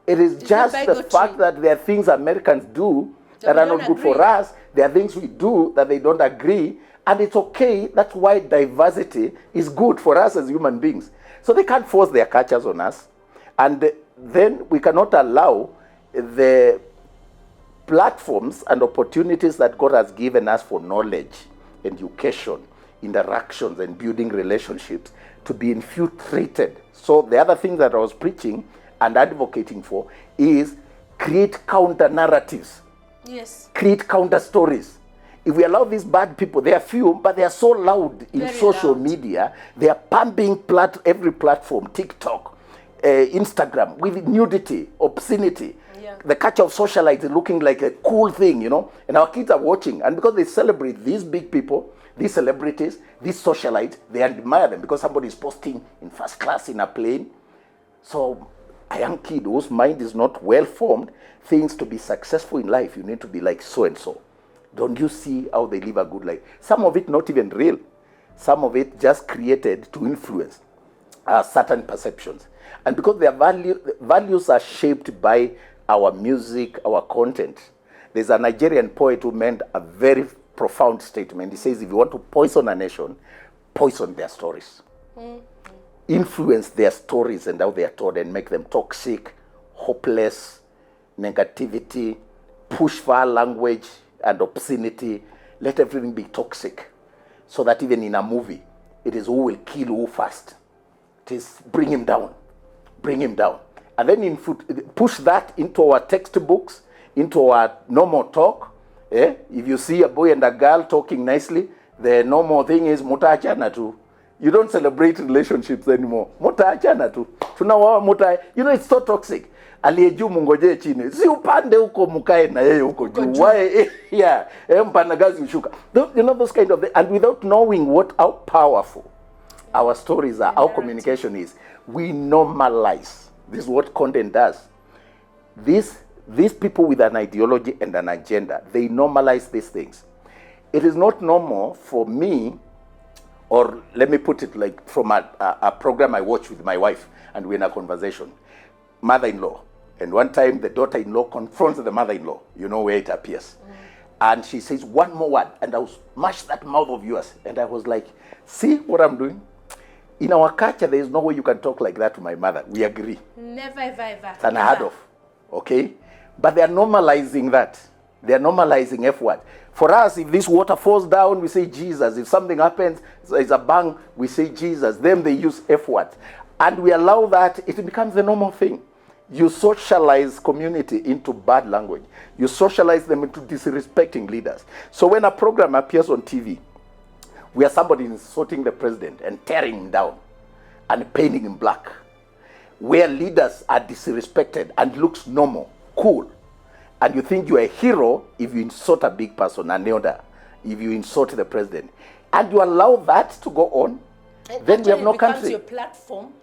It is just the fact that there are things Americans do that are not good for us. There are things we do that they don't agree, and it's okay. That's why diversity is good for us as human beings. So they can't force their cultures on us, and then we cannot allow the platforms and opportunities that God has given us for knowledge, education, interactions, and building relationships to be infiltrated. So the other thing that I was preaching and advocating for is create counter narratives. Yes. Create counter stories. If we allow these bad people, they are few, but they are so loud in social media. They are pumping every platform, TikTok, Instagram, with nudity, obscenity. Yeah. The culture of socialite is looking like a cool thing, you know, and our kids are watching. And because they celebrate these big people, these celebrities, these socialites, they admire them because somebody is posting in first class in a plane. So a young kid whose mind is not well formed thinks to be successful in life, you need to be like so-and-so. Don't you see how they live a good life? Some of it not even real. Some of it just created to influence certain perceptions. And because their values are shaped by our music, our content. There's a Nigerian poet who made a very profound statement. He says, if you want to poison a nation, poison their stories. Mm-hmm. Influence their stories and how they are told and make them toxic, hopeless, negativity, push vile language and obscenity. Let everything be toxic so that even in a movie, it is who will kill who first. It is bring him down. Bring him down. And then push that into our textbooks, into our normal talk. If you see a boy and a girl talking nicely, the normal thing is mutachana tu. You don't celebrate relationships anymore. Mutaachana tu. Tunawawa muta. You know, it's so toxic. Aliye juu mungoje chini. Si upande huko mukae na yeye huko juu. Why? Yeah. Mpanagazi ushuka. You know, those kind of things. And without knowing how powerful our stories are, our communication is, we normalize. This is what content does. These people with an ideology and an agenda, they normalize these things. It is not normal for me, or let me put it like from a program I watch with my wife, and we're in a conversation. Mother-in-law. And one time the daughter-in-law confronts the mother-in-law. You know where it appears. And she says, one more word, and I'll smash that mouth of yours. And I was like, see what I'm doing? In our culture, there is no way you can talk like that to my mother. We agree. Never, ever. It's unheard of. Okay? But they are normalizing that. They are normalizing F word. For us, if this water falls down, we say Jesus. If something happens, it's a bang, we say Jesus. Then they use F word. And we allow that, it becomes the normal thing. You socialize community into bad language. You socialize them into disrespecting leaders. So when a program appears on TV, where somebody is insulting the president and tearing him down and painting him black, where leaders are disrespected and looks normal, cool, and you think you're a hero if you insult a big person, an elder, if you insult the president, and you allow that to go on, and then we have no country. It becomes your platform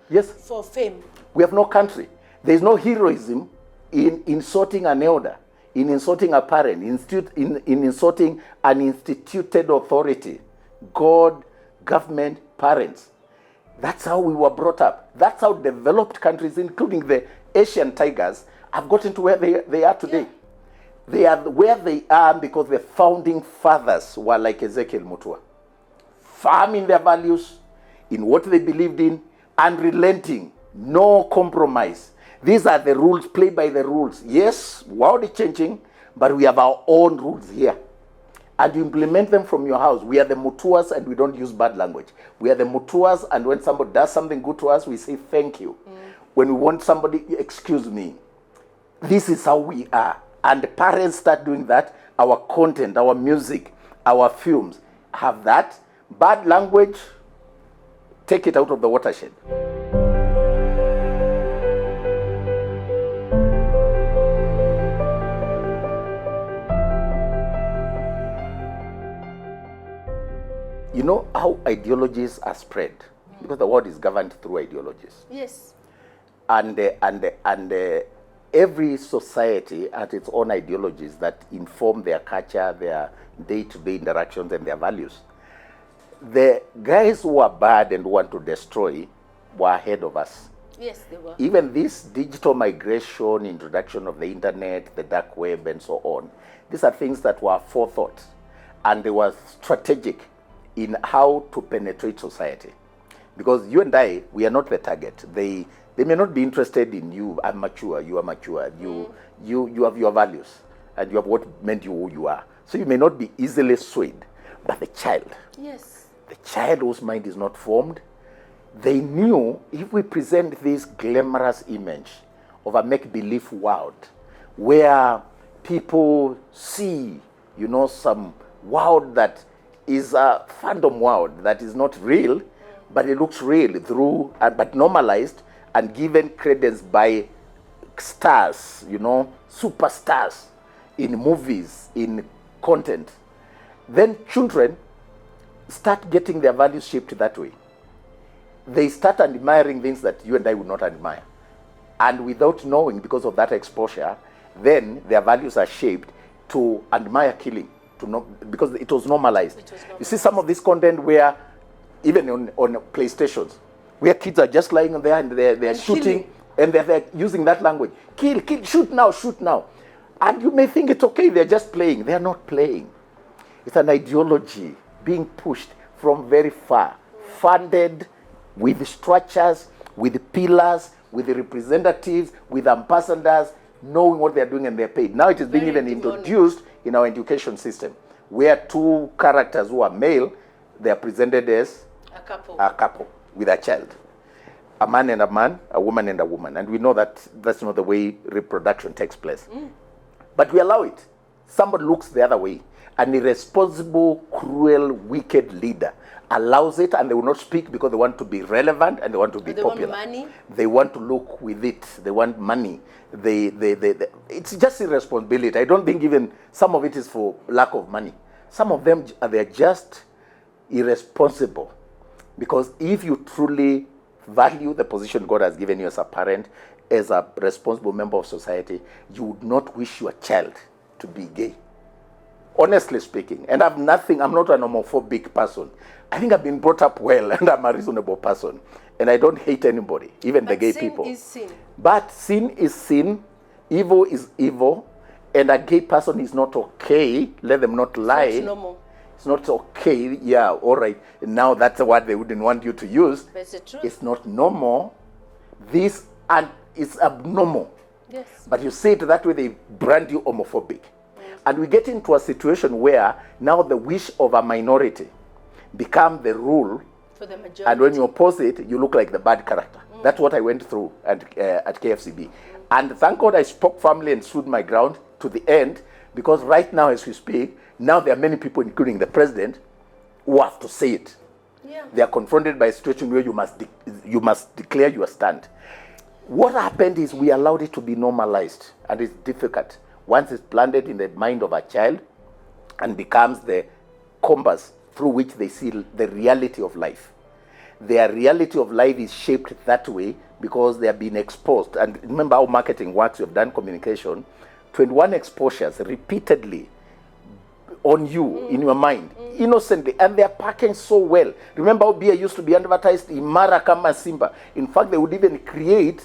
for fame. We have no country. There's no heroism in insulting an elder, in insulting a parent, in insulting an instituted authority, God, government, parents. That's how we were brought up. That's how developed countries, including the Asian tigers, have gotten to where they are today. Yeah. They are where they are because the founding fathers were like Ezekiel Mutua, firm in their values, in what they believed in, unrelenting, no compromise. These are the rules, play by the rules. Yes, world is changing, but we have our own rules here. And you implement them from your house. We are the Mutuas and we don't use bad language. We are the Mutuas, and when somebody does something good to us, we say thank you. When we want somebody, excuse me. This is how we are. And the parents start doing that. Our content, our music, our films have that. Bad language, take it out of the watershed. You know how ideologies are spread? Because the world is governed through ideologies. Yes. And every society has its own ideologies that inform their culture, their day-to-day interactions, and their values. The guys who are bad and want to destroy were ahead of us. Yes, they were. Even this digital migration, introduction of the internet, the dark web, and so on, these are things that were forethought, and they were strategic in how to penetrate society. Because you and I, we are not the target. They may not be interested in you. I'm mature, you are mature. You have your values, and you have what meant you who you are. So you may not be easily swayed. But the child, yes, the child whose mind is not formed, they knew if we present this glamorous image of a make-believe world where people see, some world that is a phantom world that is not real, but it looks real through, but normalized and given credence by stars, superstars in movies, in content. Then children start getting their values shaped that way. They start admiring things that you and I would not admire. And without knowing, because of that exposure, then their values are shaped to admire killing. Because it was normalized. You see some of this content where, even on PlayStations, where kids are just lying there and they're shooting, killing. And they're using that language. Kill, shoot now. And you may think it's okay, they're just playing. They're not playing. It's an ideology being pushed from very far, funded with structures, with pillars, with representatives, with ambassadors, knowing what they're doing and they're paid. Now it is being even introduced in our education system, where two characters who are male, they are presented as a couple with a child. A man and a man, a woman and a woman. And we know that that's not the way reproduction takes place. But we allow it. Somebody looks the other way. An irresponsible, cruel, wicked leader allows it, and they will not speak because they want to be relevant and they want to be popular. Want money. They want to look with it. They want money. It's just irresponsibility. I don't think even some of it is for lack of money. Some of them, they're just irresponsible. Because if you truly value the position God has given you as a parent, as a responsible member of society, you would not wish your child to be gay. Honestly speaking. And I'm not an homophobic person. I think I've been brought up well and I'm a reasonable person. And I don't hate anybody, even the gay people. Sin is sin. But sin is sin. Evil is evil. And a gay person is not okay. Let them not lie. It's normal. It's not okay. Yeah, all right. Now that's a word they wouldn't want you to use. But it's the truth. It's not normal. This and it's abnormal. Yes. But you say it that way, they brand you homophobic. And we get into a situation where now the wish of a minority become the rule. For the majority. And when you oppose it, you look like the bad character. That's what I went through at KFCB. And thank God I spoke firmly and stood my ground to the end, because right now as we speak, now there are many people, including the president, who have to say it. Yeah. They are confronted by a situation where you must declare your stand. What happened is we allowed it to be normalized, and it's difficult. Once it's planted in the mind of a child and becomes the compass through which they see the reality of life. Their reality of life is shaped that way because they have been exposed. And remember how marketing works. You've done communication. 21 exposures repeatedly on you, in your mind, innocently, and they are packing so well. Remember how beer used to be advertised, Imara kama Simba. In fact, they would even create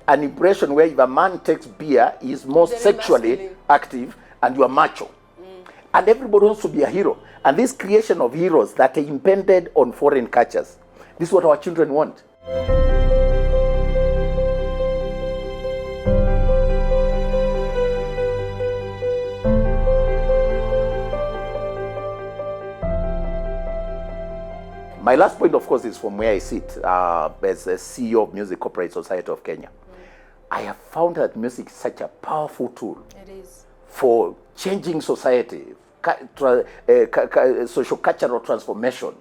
an impression where if a man takes beer, he is more sexually active and you are macho. And everybody wants to be a hero. And this creation of heroes that are impended on foreign cultures, this is what our children want. My last point, of course, is from where I sit as a CEO of Music Corporate Society of Kenya. I have found that music is such a powerful tool. It is. For changing society, socio-cultural transformation.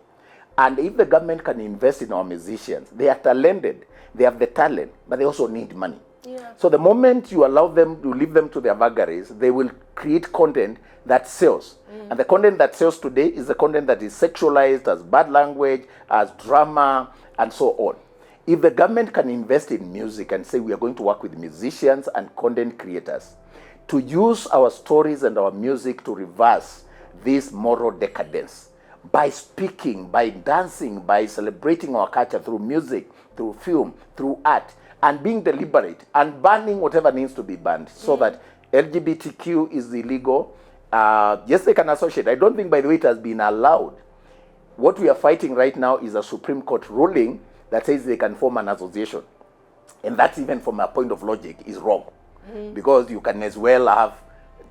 And if the government can invest in our musicians, they are talented, they have the talent, but they also need money. Yeah. So the moment you allow them, you leave them to their vagaries, they will create content that sells. And the content that sells today is the content that is sexualized, as bad language, as drama, and so on. If the government can invest in music and say we are going to work with musicians and content creators to use our stories and our music to reverse this moral decadence by speaking, by dancing, by celebrating our culture through music, through film, through art, and being deliberate and banning whatever needs to be banned so that LGBTQ is illegal. Yes, they can associate. I don't think, by the way, it has been allowed. What we are fighting right now is a Supreme Court ruling that says they can form an association. And that, even from a point of logic, is wrong. Because you can as well have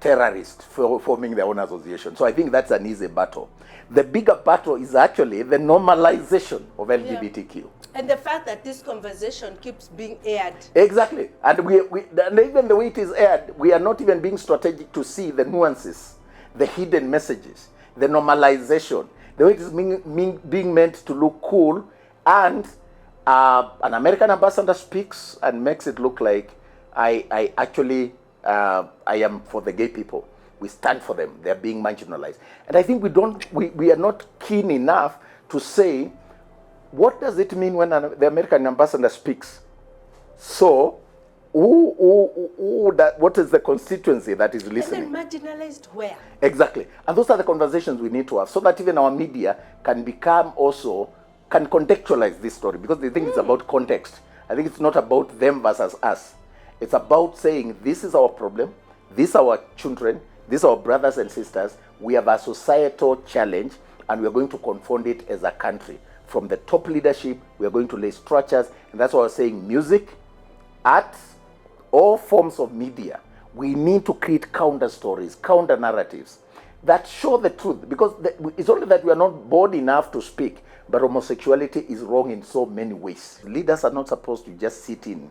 terrorists forming their own association. So I think that's an easy battle. The bigger battle is actually the normalization of LGBTQ. Yeah. And the fact that this conversation keeps being aired. Exactly. And and even the way it is aired, we are not even being strategic to see the nuances, the hidden messages, the normalization, the way it is being meant to look cool. And an American ambassador speaks and makes it look like I am for the gay people. We stand for them. They're being marginalized. And I think we are not keen enough to say, what does it mean when the American ambassador speaks? So, what is the constituency that is listening? And then marginalized where? Exactly. And those are the conversations we need to have so that even our media can contextualize this story, because they think it's about context. I think it's not about them versus us. It's about saying, this is our problem, these are our children, these are our brothers and sisters, we have a societal challenge, and we are going to confront it as a country. From the top leadership, we are going to lay structures, and that's why I was saying music, art, all forms of media. We need to create counter stories, counter narratives that show the truth, because it's only that we are not bold enough to speak, but homosexuality is wrong in so many ways. Leaders are not supposed to just sit in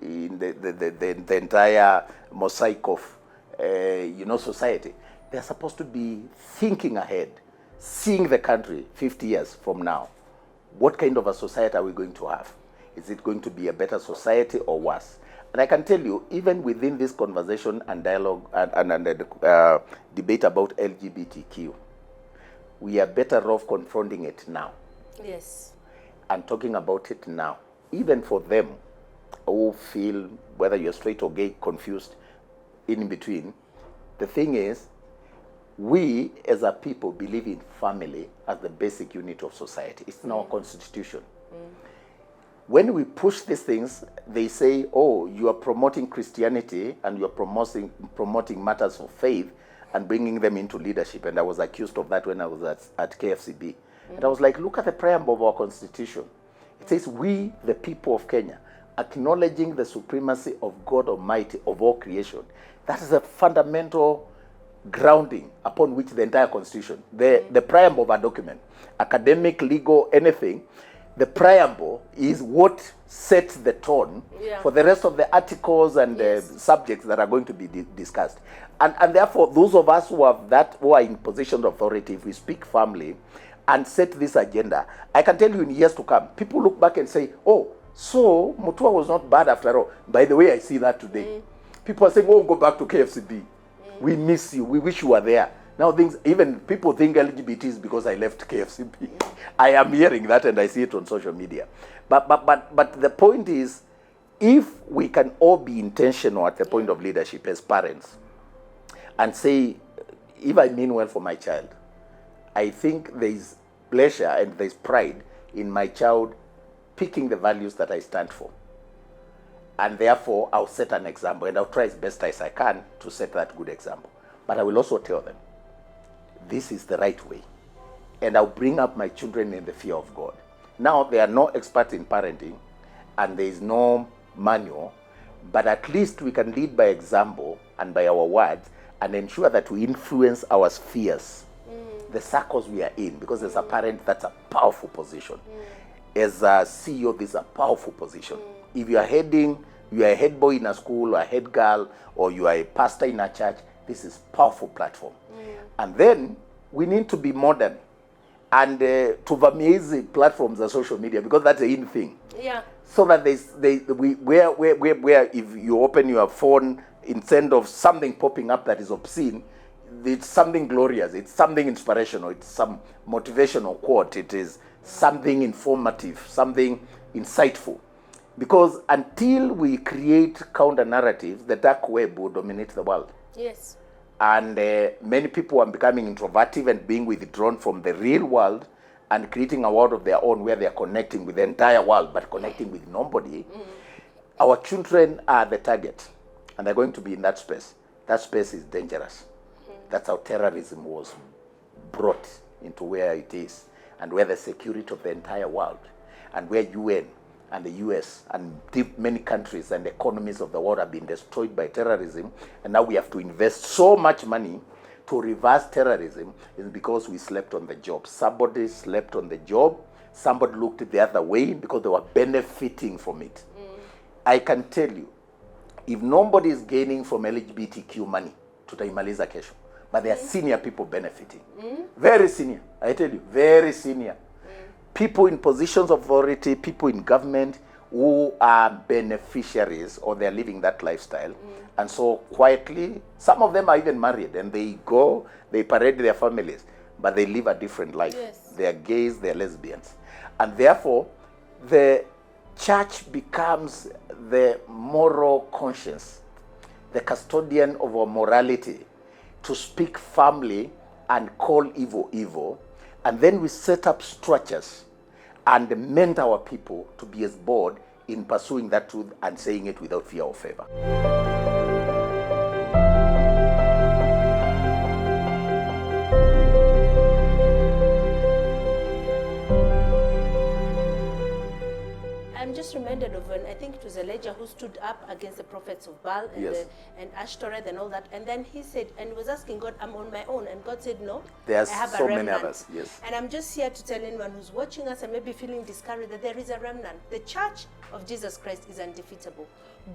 the entire mosaic of society. They're supposed to be thinking ahead, seeing the country 50 years from now. What kind of a society are we going to have? Is it going to be a better society or worse? And I can tell you, even within this conversation and dialogue and debate about LGBTQ, we are better off confronting it now. Yes. And talking about it now. Even for them who feel, whether you're straight or gay, confused, in between, the thing is, we as a people believe in family as the basic unit of society. It's in our constitution. When we push these things, they say, oh, you are promoting Christianity and you are promoting matters of faith and bringing them into leadership. And I was accused of that when I was at KFCB. And I was like, look at the preamble of our constitution. It says, we, the people of Kenya, acknowledging the supremacy of God Almighty of all creation. That is a fundamental grounding upon which the entire constitution, the preamble of a document, academic, legal, anything, the preamble is what sets the tone for the rest of the articles and subjects that are going to be discussed. And therefore, those of us who are in positions of authority, if we speak firmly and set this agenda, I can tell you in years to come, people look back and say, oh, so Mutua was not bad after all. By the way, I see that today. People are saying, oh, go back to KFCB. We miss you. We wish you were there. Now even people think LGBT is because I left KFCB. I am hearing that and I see it on social media. But the point is, if we can all be intentional at the point of leadership as parents and say, if I mean well for my child, I think there is pleasure and there is pride in my child picking the values that I stand for. And therefore, I'll set an example and I'll try as best as I can to set that good example. But I will also tell them, this is the right way. And I'll bring up my children in the fear of God. Now, they are no experts in parenting and there is no manual, but at least we can lead by example and by our words and ensure that we influence our spheres, the circles we are in, because as a parent, that's a powerful position. As a CEO, this is a powerful position. If you are a head boy in a school or a head girl, or you are a pastor in a church, this is a powerful platform. And then we need to be modern and to amaze platforms of social media, because that's the in thing. Yeah. So that where if you open your phone, instead of something popping up that is obscene, it's something glorious, it's something inspirational, it's some motivational quote, it is something informative, something insightful. Because until we create counter narratives, the dark web will dominate the world. Yes. And many people are becoming introverted and being withdrawn from the real world and creating a world of their own where they are connecting with the entire world but connecting with nobody. Our children are the target and they're going to be in that space. That space is dangerous. That's how terrorism was brought into where it is and where the security of the entire world and where UN and the US and many countries and economies of the world have been destroyed by terrorism, and now we have to invest so much money to reverse terrorism, is because we slept on the job. Somebody slept on the job, somebody looked the other way because they were benefiting from it. I can tell you, if nobody is gaining from LGBTQ money, tutaimaliza kesho. But there are senior people benefiting. Very senior, I tell you, very senior. People in positions of authority, people in government who are beneficiaries or they're living that lifestyle. And so quietly, some of them are even married and they go, they parade their families, but they live a different life. Yes. They're gays, they're lesbians. And therefore, the church becomes the moral conscience, the custodian of our morality, to speak firmly and call evil evil. And then we set up structures and mentor our people to be as bold in pursuing that truth and saying it without fear or favor. I'm just reminded of an I think it was Elijah who stood up against the prophets of Baal and, Yes. and Ashtoreth and all that. And then he said, and was asking God, I'm on my own. And God said, no, There's I have so a many remnant. others, yes. And I'm just here to tell anyone who's watching us and maybe feeling discouraged that there is a remnant. The church of Jesus Christ is undefeatable.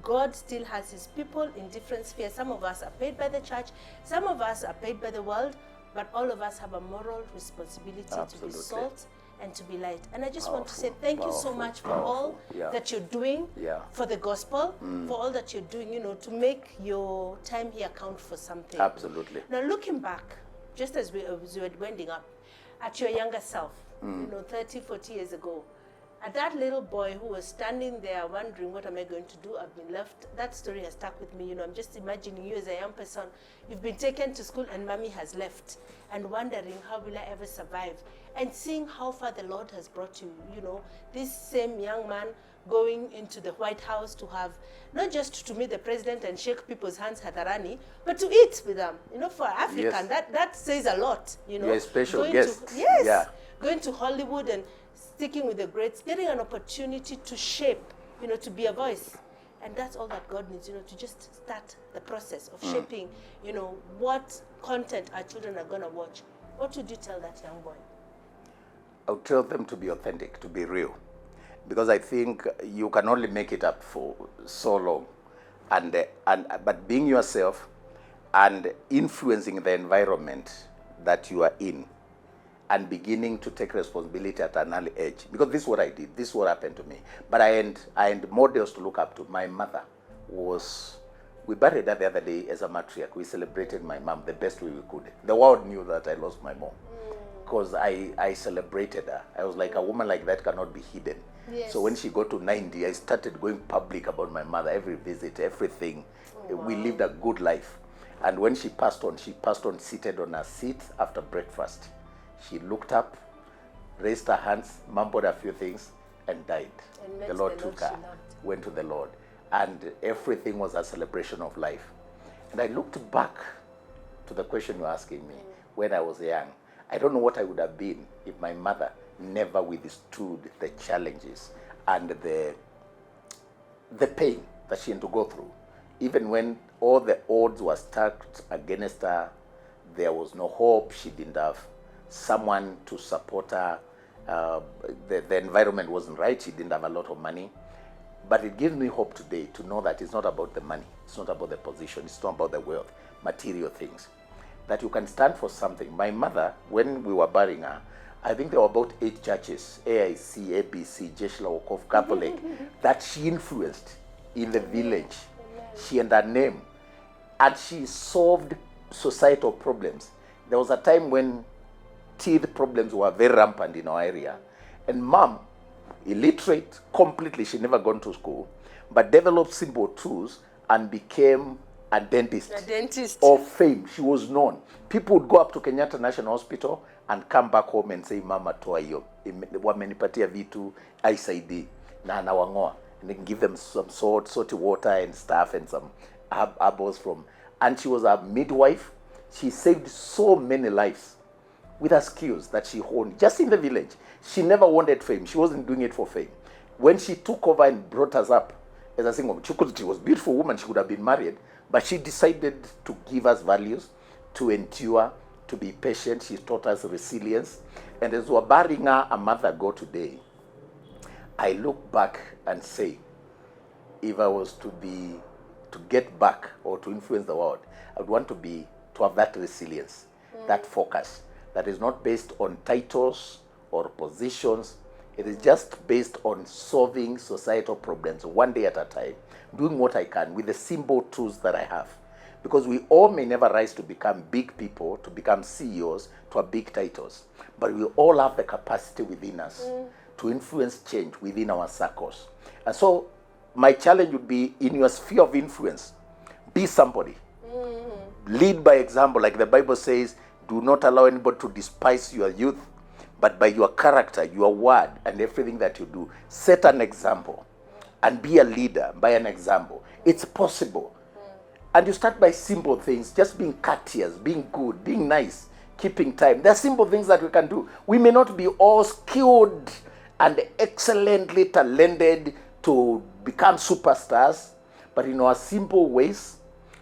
God still has his people in different spheres. Some of us are paid by the church, some of us are paid by the world, but all of us have a moral responsibility to be salt and to be light. And I just want to say thank you so much for all that you're doing for the gospel, for all that you're doing, you know, to make your time here count for something. Absolutely. Now, looking back, just as we were winding up, at your younger self, you know, 30, 40 years ago, at that little boy who was standing there wondering, what am I going to do? I've been left. That story has stuck with me. You know, I'm just imagining you as a young person. You've been taken to school and mommy has left, and wondering, how will I ever survive? And seeing how far the Lord has brought you. You know, this same young man going into the White House to have, not just to meet the president and shake people's hands, Hatarani, but to eat with them. You know, for African, that says a lot. You know, you're a special going guest. Going to Hollywood and sticking with the greats, getting an opportunity to shape, you know, to be a voice. And that's all that God needs, you know, to just start the process of shaping, you know, what content our children are going to watch. What would you tell that young boy? I would tell them to be authentic, to be real. Because I think you can only make it up for so long. But being yourself and influencing the environment that you are in, and beginning to take responsibility at an early age. Because this is what I did. This is what happened to me. But I had models to look up to. My mother was, we buried her the other day as a matriarch. We celebrated my mom the best way we could. The world knew that I lost my mom. Because I celebrated her. I was like, a woman like that cannot be hidden. Yes. So when she got to 90, I started going public about my mother, every visit, everything. We lived a good life. And when she passed on seated on her seat after breakfast. She looked up, raised her hands, mumbled a few things, and died. And the Lord took her, went to the Lord. And everything was a celebration of life. And I looked back to the question you're asking me when I was young. I don't know what I would have been if my mother never withstood the challenges and the pain that she had to go through. Even when all the odds were stacked against her, there was no hope. She didn't have someone to support her. The environment wasn't right. She didn't have a lot of money. But it gives me hope today to know that it's not about the money. It's not about the position. It's not about the wealth, material things. That you can stand for something. My mother, when we were burying her, I think there were about 8 churches, AIC, ABC, Jeshla Wokof, Catholic, that she influenced in the village. She and her name. And she solved societal problems. There was a time when teeth problems were very rampant in our area. And mom, illiterate completely, she never gone to school, but developed simple tools and became a dentist of fame. She was known. People would go up to Kenyatta National Hospital and come back home and say, Mama toa hiyo, wamenipatia vitu, ICD, na nawangoa. And they can give them some salty water and stuff and some herbals from. And she was a midwife. She saved so many lives with her skills that she honed just in the village. She never wanted fame. She wasn't doing it for fame. When she took over and brought us up as a single, she was a beautiful woman. She could have been married, but she decided to give us values, to endure, to be patient. She taught us resilience. And as we're burying her a month ago today, I look back and say, if I was to get back or to influence the world, I would want to have that resilience, that focus, that is not based on titles or positions. It is just based on solving societal problems one day at a time, doing what I can with the simple tools that I have. Because we all may never rise to become big people, to become CEOs, to have big titles. But we all have the capacity within us to influence change within our circles. And so my challenge would be, in your sphere of influence, be somebody. Lead by example. Like the Bible says, do not allow anybody to despise your youth, but by your character, your word, and everything that you do, set an example and be a leader by an example. It's possible. And you start by simple things, just being courteous, being good, being nice, keeping time. There are simple things that we can do. We may not be all skilled and excellently talented to become superstars, but in our simple ways.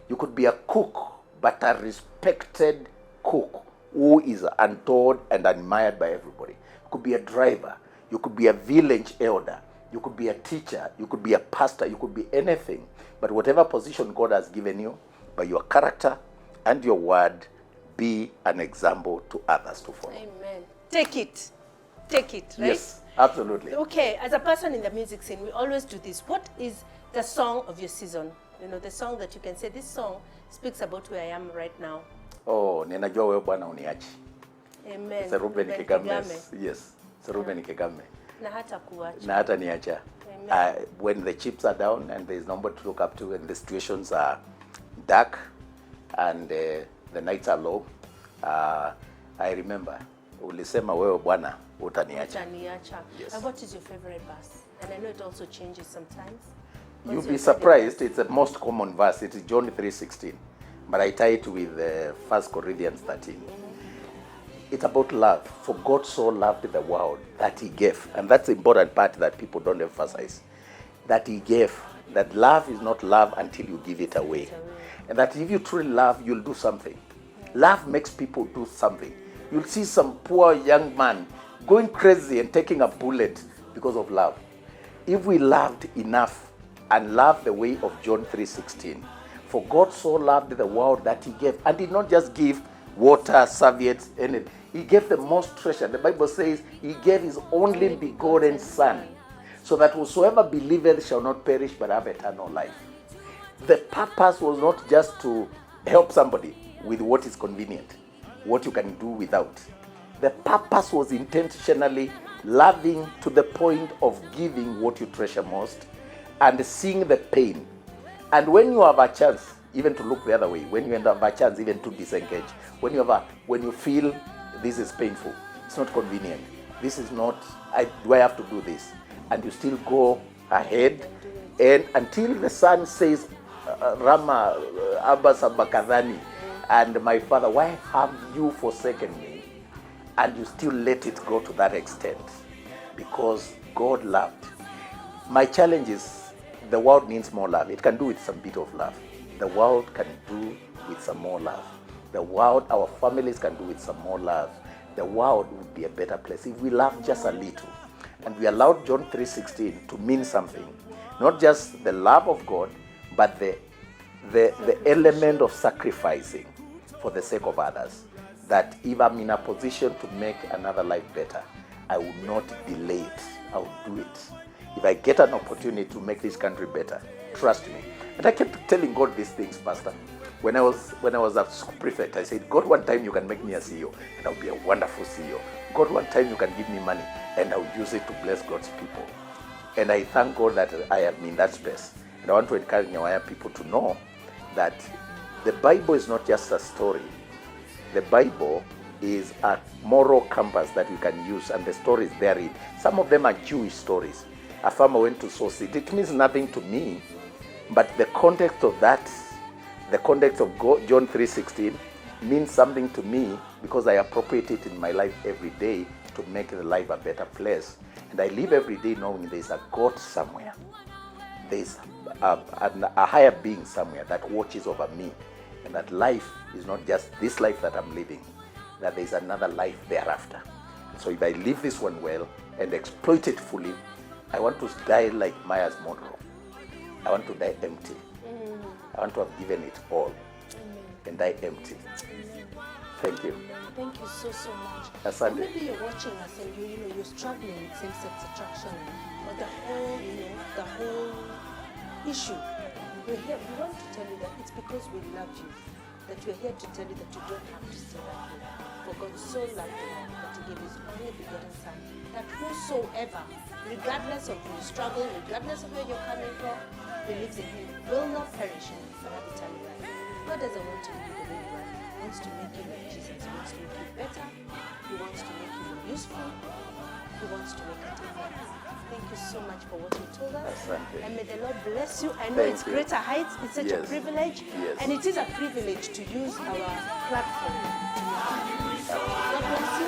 You could be a cook, but a respected cook who is adored and admired by everybody. You could be a driver. You could be a village elder. You could be a teacher. You could be a pastor. You could be anything. But whatever position God has given you, by your character and your word, be an example to others to follow. Amen. Take it, right? Yes, absolutely. Okay, as a person in the music scene, we always do this. What is the song of your season? You know, the song that you can say, this song speaks about where I am right now. Oh, ninajua wewe Bwana uniachi. Amen. It's a Ruben Kigame. Yes, it's a Ruben Kigame. Na hata kuacha. Na hata niacha. When the chips are down and there's nobody to look up to and the situations are dark and the nights are low, I remember ulisema wewe Bwana utaniacha. Yes. And what is your favorite verse? And I know it also changes sometimes. You'll be surprised. It's the most common verse. It is John 3:16. But I tie it with 1 Corinthians 13. It's about love. For God so loved the world that he gave. And that's the important part that people don't emphasize. That he gave. That love is not love until you give it away. And that if you truly love, you'll do something. Love makes people do something. You'll see some poor young man going crazy and taking a bullet because of love. If we loved enough and loved the way of John 3:16, for God so loved the world that he gave, and did not just give water, serviettes, anything. He gave the most treasure. The Bible says he gave his only begotten Son, so that whosoever believeth shall not perish but have eternal life. The purpose was not just to help somebody with what is convenient, what you can do without. The purpose was intentionally loving to the point of giving what you treasure most and seeing the pain. And when you have a chance, even to look the other way, when you have a chance even to disengage, when you feel this is painful, it's not convenient, this is not, do I have to do this? And you still go ahead, and until the son says, Rama, Abba Sabakadhani, and my father, why have you forsaken me? And you still let it go to that extent, because God loved. My challenge is, the world needs more love. It can do with some bit of love. The world can do with some more love. The world, our families can do with some more love. The world would be a better place if we love just a little. And we allowed John 3:16 to mean something. Not just the love of God, but the element of sacrificing for the sake of others. That if I'm in a position to make another life better, I will not delay it. I will do it. If I get an opportunity to make this country better, trust me. And I kept telling God these things, Pastor. When I was a school prefect, I said, God, one time you can make me a CEO, and I'll be a wonderful CEO. God, one time you can give me money, and I'll use it to bless God's people. And I thank God that I am in that space. And I want to encourage Nyawaya people to know that the Bible is not just a story. The Bible is a moral compass that we can use, and the stories therein. Some of them are Jewish stories. A farmer went to sow seed. It means nothing to me, but the context of that, the context of John 3:16 means something to me because I appropriate it in my life every day to make the life a better place. And I live every day knowing there's a God somewhere. There's a higher being somewhere that watches over me. And that life is not just this life that I'm living, that there's another life thereafter. And so if I live this one well and exploit it fully, I want to die like Myers Monroe. I want to die empty. I want to have given it all and die empty. Thank you. Thank you so much. Asante. Maybe you're watching us and you're struggling with same-sex attraction, or the whole issue. We want to tell you that it's because we love you, that we're here to tell you that you don't have to stay that way. For God so loved the world that he gave his only begotten Son, that whosoever, regardless of your struggle, regardless of where you're coming from, believes in him, will not perish but have eternal life. God doesn't want to make you the way you are. He wants to make you like Jesus. He wants to make you better. He wants to make you more useful. He wants to make a difference. Thank you so much for what you told us. Asante. And may the Lord bless you. I know it's greater heights. It's such a privilege. Yes. And it is a privilege to use our platform to God bless you.